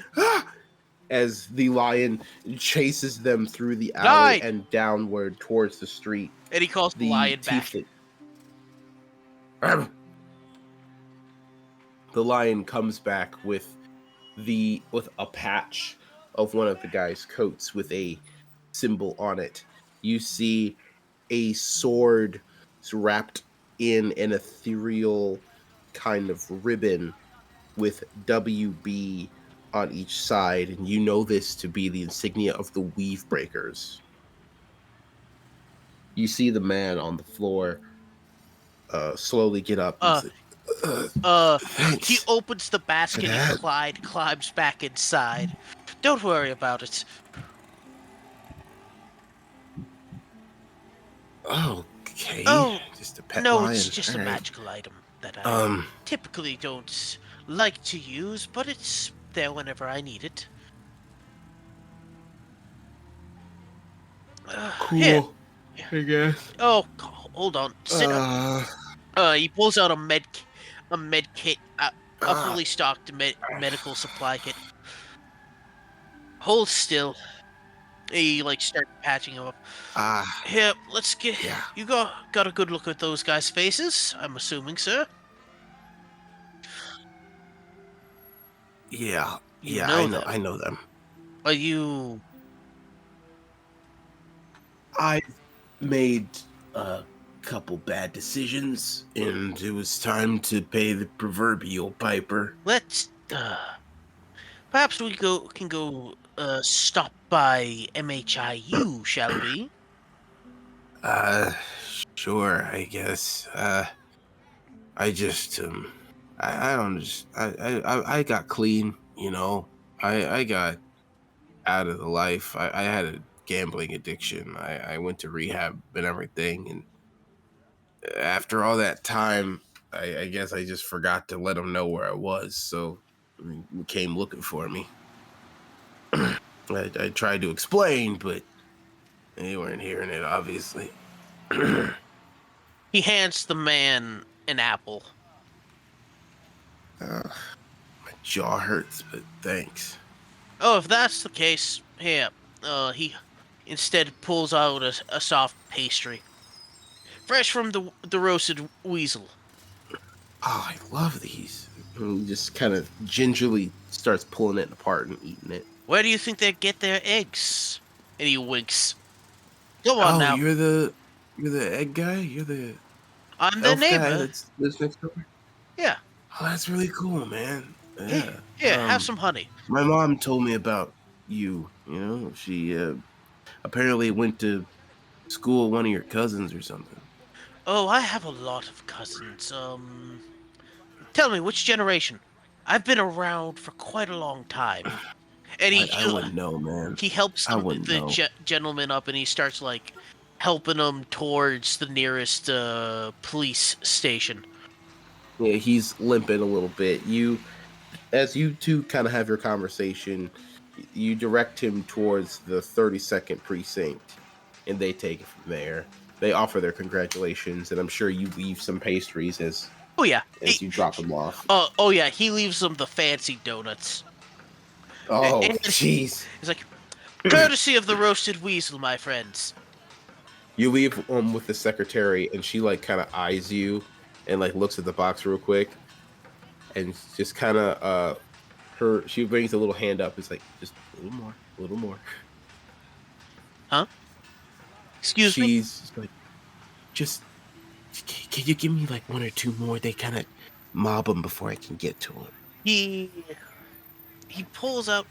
As the lion chases them through the alley Guide! and downward towards the street. And he calls the The lion back. tiefling. The lion comes back with a patch of one of the guy's coats with a symbol on it. You see a sword wrapped in an ethereal kind of ribbon with WB on each side, and you know this to be the insignia of the Weave Breakers. You see the man on the floor slowly get up. Uh, He's like, he thanks opens the for basket and that. Clyde climbs back inside. Don't worry about it. Okay, Oh, just a pet no, lion. it's just a All right. magical item that I Um, typically don't like to use, but it's there whenever I need it. Here. cool. I guess. Oh, hold on. Sit up. He pulls out a med kit, a fully stocked medical supply kit. Hold still. He starts patching him up. Here, let's get. Yeah. You got a good look at those guys' faces. I'm assuming, sir. Yeah, You yeah, know I know, them. I know them. Are you? I made a couple bad decisions, and it was time to pay the proverbial piper. Let's. Perhaps we can go. Stop by MHIU, shall we? Uh, sure, I guess. I just, I don't just, I got clean, you know. I got out of the life. I had a gambling addiction. I went to rehab and everything, and after all that time, I guess I just forgot to let them know where I was. So they came looking for me. I tried to explain, but they weren't hearing it, obviously. He hands the man an apple. My jaw hurts, but thanks. Oh, if that's the case, here. He instead pulls out a soft pastry, fresh from the roasted weasel. Oh, I love these. And he just kind of gingerly starts pulling it apart and eating it. Where do you think they get their eggs? And he winks. Come on Oh, now. you're the egg guy. You're the I'm their elf guy neighbor. that's lives next door. Yeah. Oh, that's really cool, man. Here, Yeah. here, have some honey. My mom told me about you. She apparently went to school with one of your cousins or something. Oh, I have a lot of cousins. Tell me, which generation? I've been around for quite a long time. And I wouldn't know, man. he helps I wouldn't the know. gentleman up, and he starts like helping him towards the nearest police station. Yeah, he's limping a little bit. As you two kind of have your conversation, you direct him towards the 32nd precinct, and they take it from there. They offer their congratulations, and I'm sure you leave some pastries Oh yeah, as you drop them off. oh yeah, he leaves them the fancy donuts. Oh, And jeez. he's like, courtesy of the roasted weasel, my friends. You leave with the secretary, and she like kind of eyes you and like looks at the box real quick, and just kind of she brings a little hand up. It's like just a little more, a little more. Huh? Excuse me? She's like, just can you give me like one or two more? They kind of mob them before I can get to them. He pulls out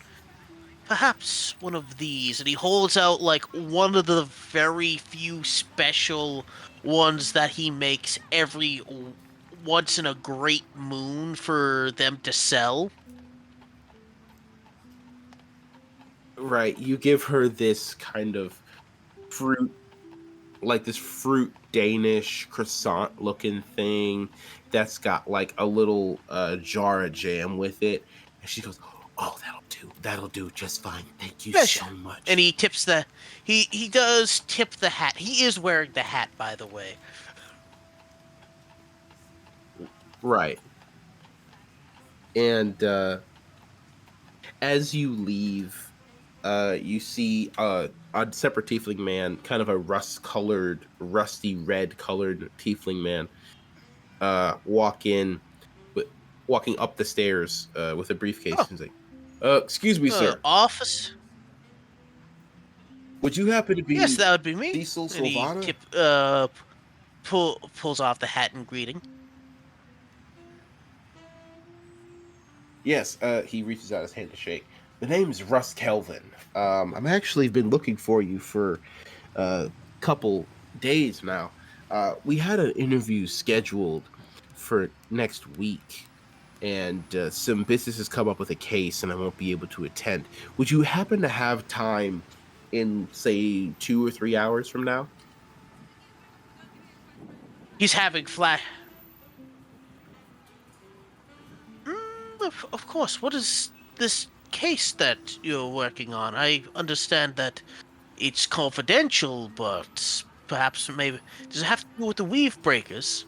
perhaps one of these, and he holds out like one of the very few special ones that he makes every once in a great moon for them to sell. Right. You give her this kind of fruit, like this fruit Danish croissant looking thing that's got like a little jar of jam with it. And she goes, "Oh, that'll do. That'll do just fine. Thank you Yes. so much." And he tips he does tip the hat. He is wearing the hat, by the way. Right. And as you leave, you see a separate tiefling man, kind of a rusty red colored tiefling man, walk in, with, walking up the stairs with a briefcase. Oh, He's like, "Excuse me, sir. office. Would you happen to Yes, be that would be me. Seisyl And he Sylvana?" pulls off the hat in greeting. Yes. He reaches out his hand to shake. The name's Russ Kelvin. I've actually been looking for you for a couple days now. We had an interview scheduled for next week, and some business has come up with a case, and I won't be able to attend. Would you happen to have time in, say, 2 or 3 hours from now? He's having flash. Of course. What is this case that you're working on? I understand that it's confidential, but perhaps maybe does it have to do with the weave breakers?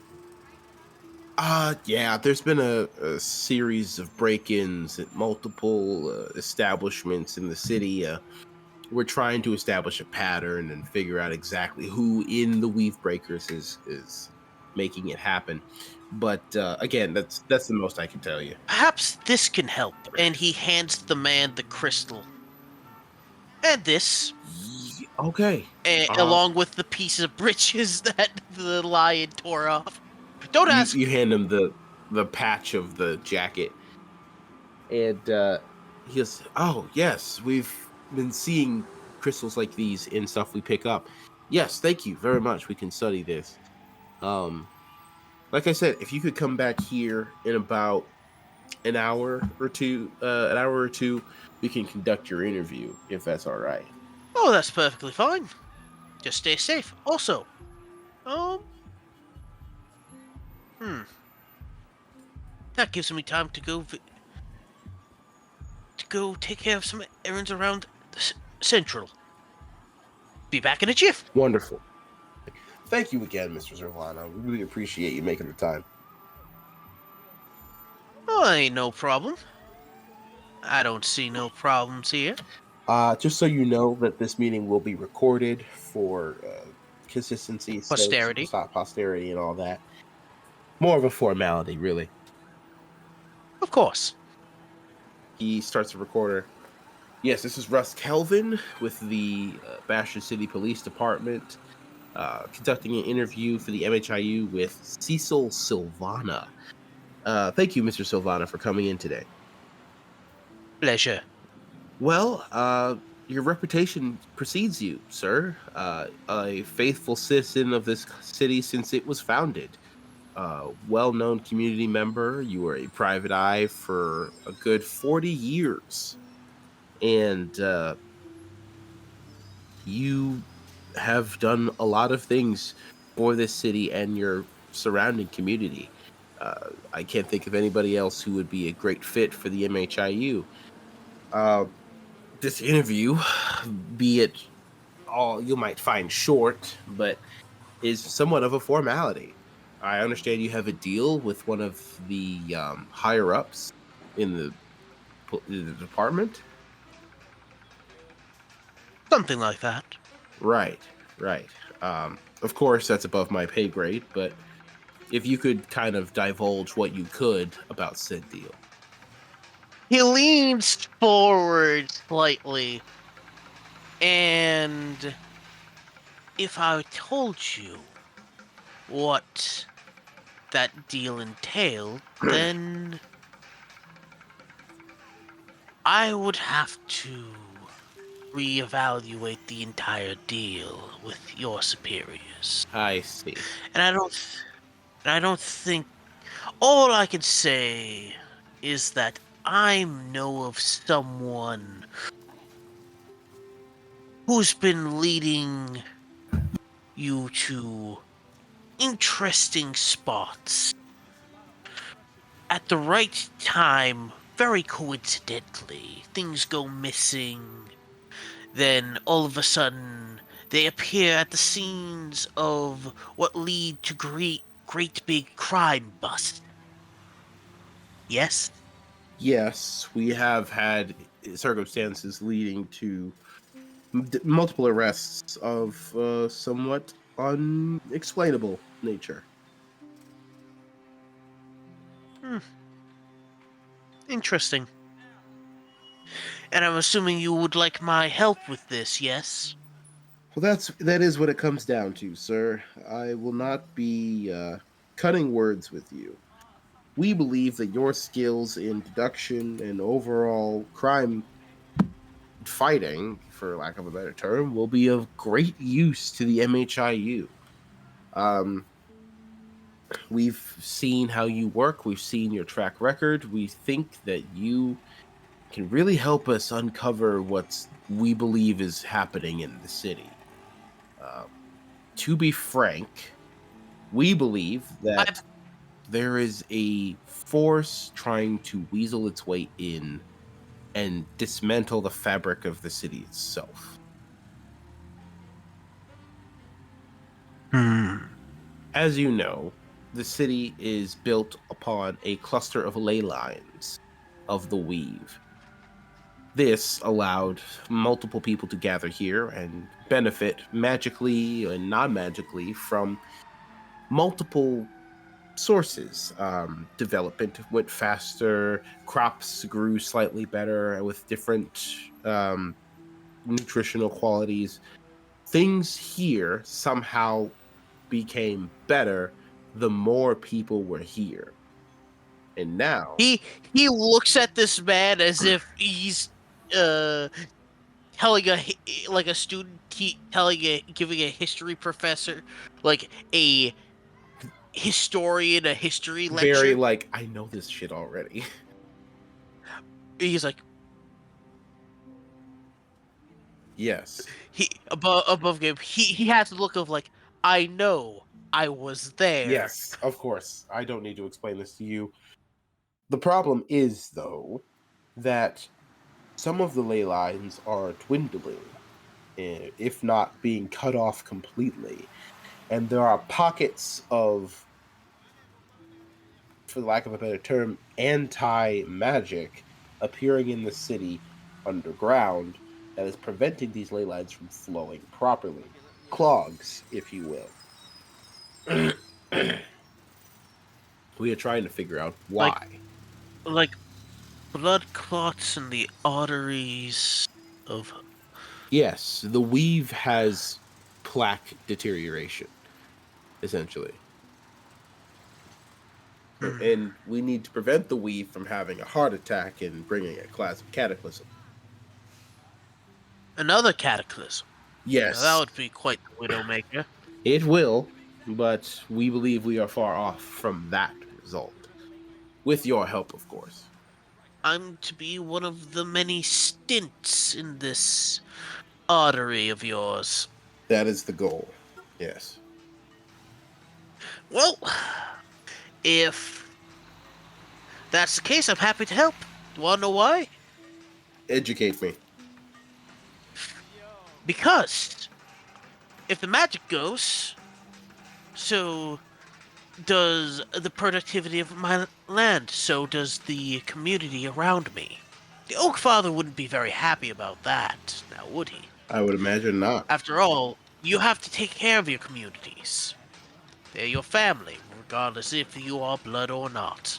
Yeah, there's been a series of break-ins at multiple establishments in the city. We're trying to establish a pattern and figure out exactly who in the weave breakers is making it happen. But again, that's the most I can tell you. Perhaps this can help. And he hands the man the crystal. And this, Okay. along with the piece of breeches that the lion tore off. Don't ask. You hand him the patch of the jacket, and he goes, "Oh yes, we've been seeing crystals like these in stuff we pick up. Yes, thank you very much. We can study this. Um, like I said, if you could come back here in about an hour or two, we can conduct your interview if that's all right." Oh, that's perfectly fine. Just stay safe. Also, um, that gives me time to go take care of some errands around Central. Be back in a jiff. Wonderful. Thank you again, Mr. Sylvana. We really appreciate you making the time. Oh, ain't no problem. I don't see no problems here. Just so you know that this meeting will be recorded for consistency's sake, Posterity. posterity, and all that. More of a formality, really. Of course. He starts the recorder. Yes, this is Russ Kelvin with the Bastion City Police Department, conducting an interview for the MHIU with Seisyl Sylvana. Thank you, Mr. Sylvana, for coming in today. Pleasure. Well, your reputation precedes you, sir. A faithful citizen of this city since it was founded. Well-known community member. You were a private eye for a good 40 years. And you have done a lot of things for this city and your surrounding community. I can't think of anybody else who would be a great fit for the MHIU. This interview, be it all you might find short, but is somewhat of a formality. I understand you have a deal with one of the higher ups in the department. Something like that. Right, right. Of course, that's above my pay grade, but if you could kind of divulge what you could about said deal. He leans forward slightly, and if I told you what that deal entailed, then I would have to reevaluate the entire deal with your superiors. I see. And I don't think all I can say is that I know of someone who's been leading you to interesting spots at the right time. Very coincidentally, things go missing. Then all of a sudden, they appear at the scenes of what lead to great big crime bust. Yes? Yes, we have had circumstances leading to multiple arrests of somewhat unexplainable nature. Interesting. And I'm assuming you would like my help with this, yes? Well, that is what it comes down to, sir. I will not be cutting words with you. We believe that your skills in deduction and overall crime fighting, for lack of a better term, will be of great use to the MHIU. Um, we've seen how you work. We've seen your track record. We think that you can really help us uncover what we believe is happening in the city. Uh, to be frank, we believe that there is a force trying to weasel its way in and dismantle the fabric of the city itself. As you know, the city is built upon a cluster of ley lines of the weave. This allowed multiple people to gather here and benefit magically and non-magically from multiple sources. Development went faster, crops grew slightly better with different nutritional qualities. Things here somehow became better the more people were here. And now He looks at this man as if he's uh telling a student giving a history professor like a historian a history very lecture. like, I know this shit already. He's like Yes. he above game. He has the look of like, I know, I was there. Yes, of course. I don't need to explain this to you. The problem is, though, that some of the ley lines are dwindling, if not being cut off completely. And there are pockets of for lack of a better term, anti-magic appearing in the city underground that is preventing these ley lines from flowing properly. Clogs, if you will. We are trying to figure out Like why. like blood clots in the arteries of. Yes, the weave has plaque deterioration, essentially. And we need to prevent the weave from having a heart attack and bringing a class of cataclysm. Another cataclysm. Now that Yes, would be quite the widowmaker. it will, but we believe we are far off from that result. With your help, of course. I'm to be one of the many stints in this artery of yours. That is the goal. Yes. Well, if that's the case, I'm happy to help. Do you want to know why? Educate me. Because if the magic goes, so does the productivity of my land, so does the community around me. The Oak Father wouldn't be very happy about that, now would he? I would imagine not. After all, you have to take care of your communities. They're your family, regardless if you are blood or not.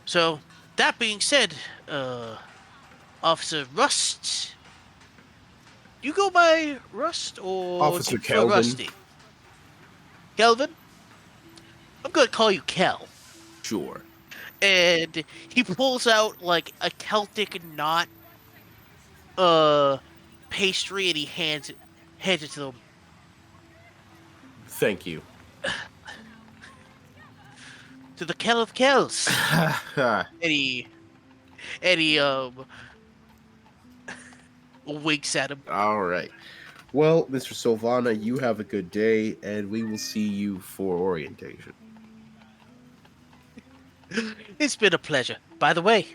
So, that being said, Officer Rust, you go by Rust or do Officer you prefer Kelvin. Rusty? Kelvin? I'm gonna call you Kel. Sure. And he pulls out like a Celtic knot pastry and he hands it to them. Thank you. To the Kel of Kells. And he winks at him. All right. Well, Mr. Sylvana, you have a good day, and we will see you for orientation. It's been a pleasure. By the way,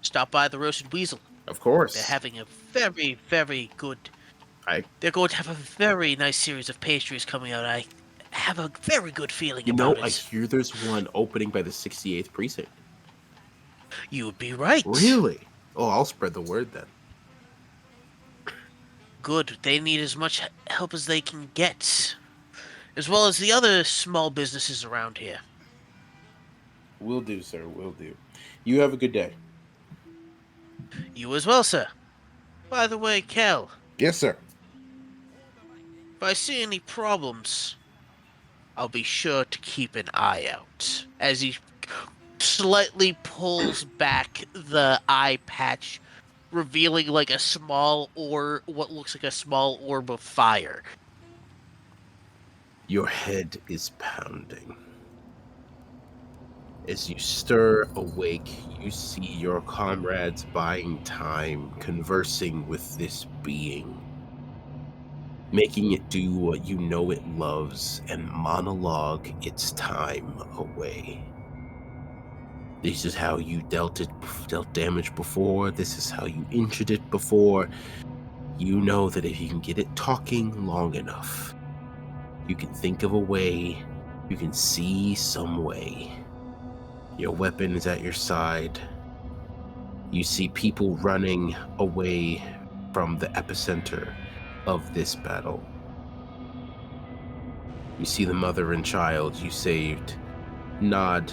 stop by the Roasted Weasel. Of course. They're having a very, very good. I- They're going to have a very nice series of pastries coming out. I have a very good feeling You know, about I it. hear there's one opening by the 68th precinct. You would be right. Really? Oh, I'll spread the word then. Good. They need as much help as they can get, as well as the other small businesses around here. Will do, sir. Will do. You have a good day. You as well, sir. By the way, Kel, Yes, sir. if I see any problems, I'll be sure to keep an eye out. As he slightly pulls back the eye patch, revealing like a small what looks like a small orb of fire. Your head is pounding. As you stir awake, you see your comrades buying time, conversing with this being, making it do what you know it loves and monologue its time away. This is how you dealt damage before. This is how you injured it before. You know that if you can get it talking long enough, you can think of a way, you can see some way. Your weapon is at your side. You see people running away from the epicenter of this battle. You see the mother and child you saved nod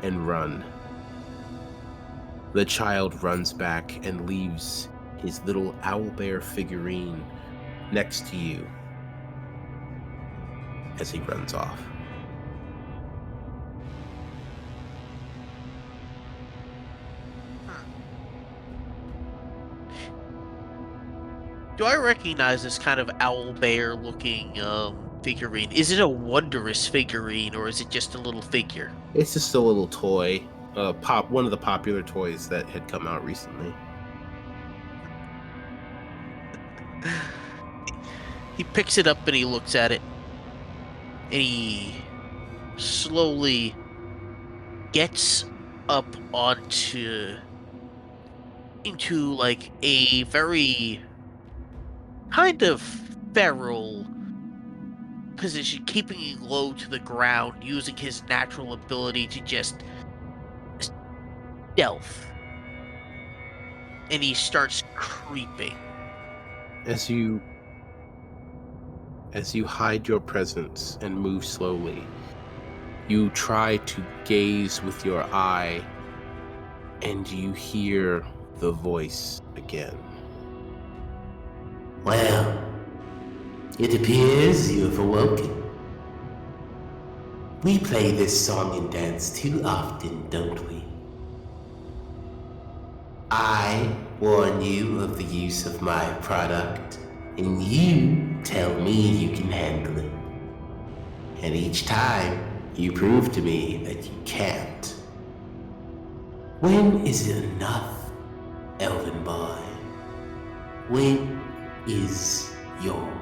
and run. The child runs back and leaves his little owlbear figurine next to you as he runs off. Do I recognize this kind of owl bear looking figurine? Is it a wondrous figurine or is it just a little figure? It's just a little toy, one of the popular toys that had come out recently. He picks it up and he looks at it. And he slowly gets up into like a very kind of feral position, keeping it low to the ground, using his natural ability to just stealth. And he starts creeping. As you hide your presence and move slowly, you try to gaze with your eye, and you hear the voice again. Well, it appears you have awoken. We play this song and dance too often, don't we? I warn you of the use of my product, and you tell me you can handle it. And each time, you prove to me that you can't. When is it enough, Elven boy? When is your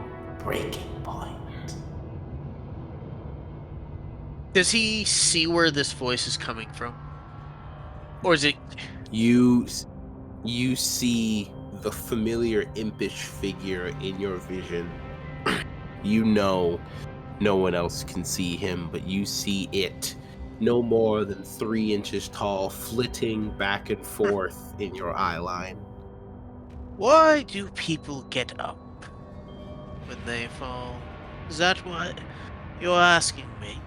breaking point? Does he see where this voice is coming from? Or is it... You see the familiar impish figure in your vision. You know no one else can see him, but you see it, no more than 3 inches tall, flitting back and forth in your eye line. Why do people get up when they fall? Is that what you're asking me?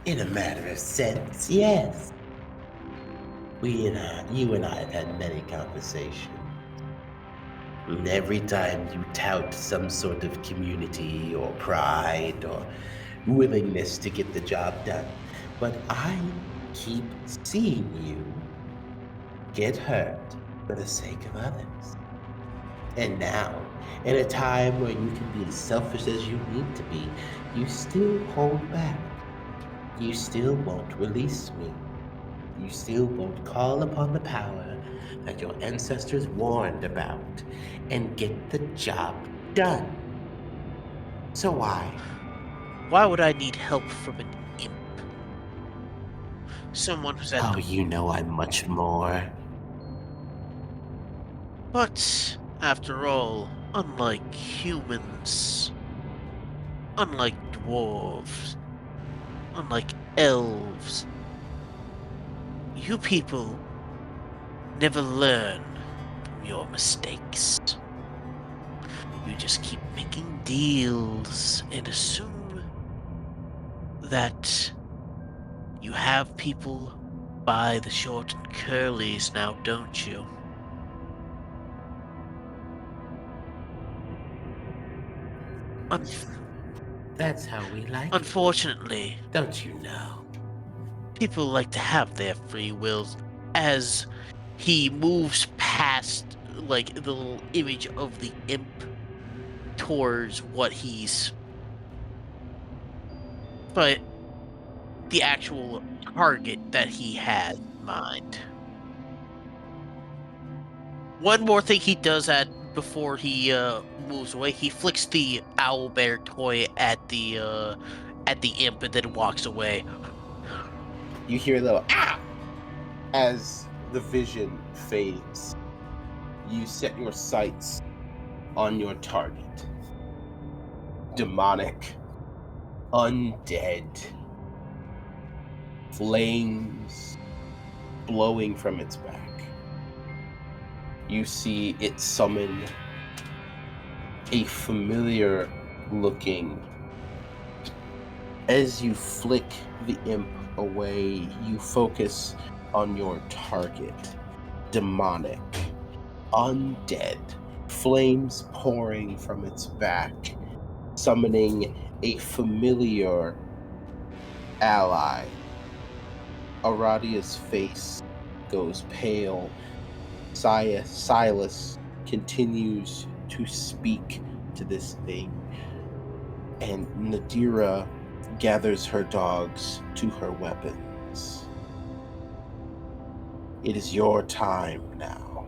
In a matter of sense, yes. You and I have had many conversations. And every time you tout some sort of community or pride or willingness to get the job done, but I keep seeing you get hurt for the sake of others. And now, in a time where you can be as selfish as you need to be, you still hold back. You still won't release me. You still won't call upon the power that your ancestors warned about and get the job done. So why? Why would I need help from an imp? Someone who's at Oh, the... you know I'm much more. But, after all, unlike humans, unlike dwarves, unlike elves, you people never learn from your mistakes. You just keep making deals and assume that you have people by the short and curlies now, don't you? That's how we like it. Unfortunately, Don't you know? people like to have their free wills. As he moves past, like, the little image of the imp towards what he's... But the actual target that he had in mind. One more thing he does before he moves away, he flicks the owl bear toy at the imp and then walks away. You hear a little ah as the vision fades. You set your sights on your target. Demonic, undead, flames blowing from its back. You see it summon a familiar looking. As you flick the imp away, you focus on your target. Demonic, undead, flames pouring from its back, summoning a familiar ally. Aradia's face goes pale. Silas continues to speak to this thing, and Nadira gathers her dogs to her weapons. It is your time now.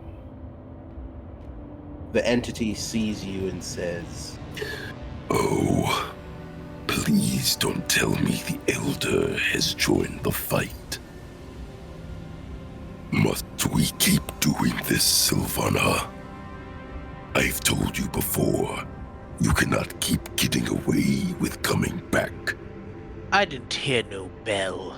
The entity sees you and says, "Oh, please don't tell me the Elder has joined the fight. Must we keep doing this, Sylvana? I've told you before, You cannot keep getting away with coming back. I didn't hear no bell.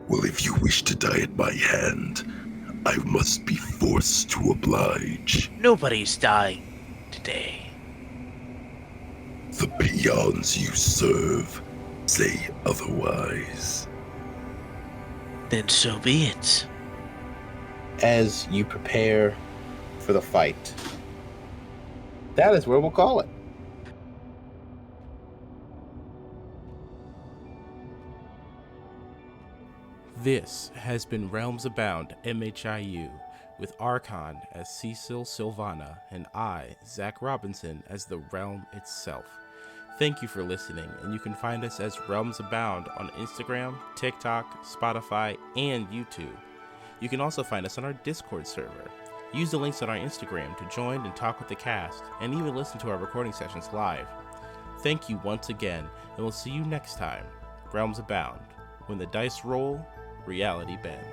Well, if you wish to die at my hand, I must be forced to oblige. Nobody's dying today. The peons you serve say otherwise. Then so be it. As you prepare for the fight, that is where we'll call it. This has been Realms Abound MHIU, with Archon as Seisyl Sylvana and I, Zach Robinson, as the realm itself. Thank you for listening, and you can find us as Realms Abound on Instagram, TikTok, Spotify, and YouTube. You can also find us on our Discord server. Use the links on our Instagram to join and talk with the cast, and even listen to our recording sessions live. Thank you once again, and we'll see you next time. Realms Abound. When the dice roll, reality bends.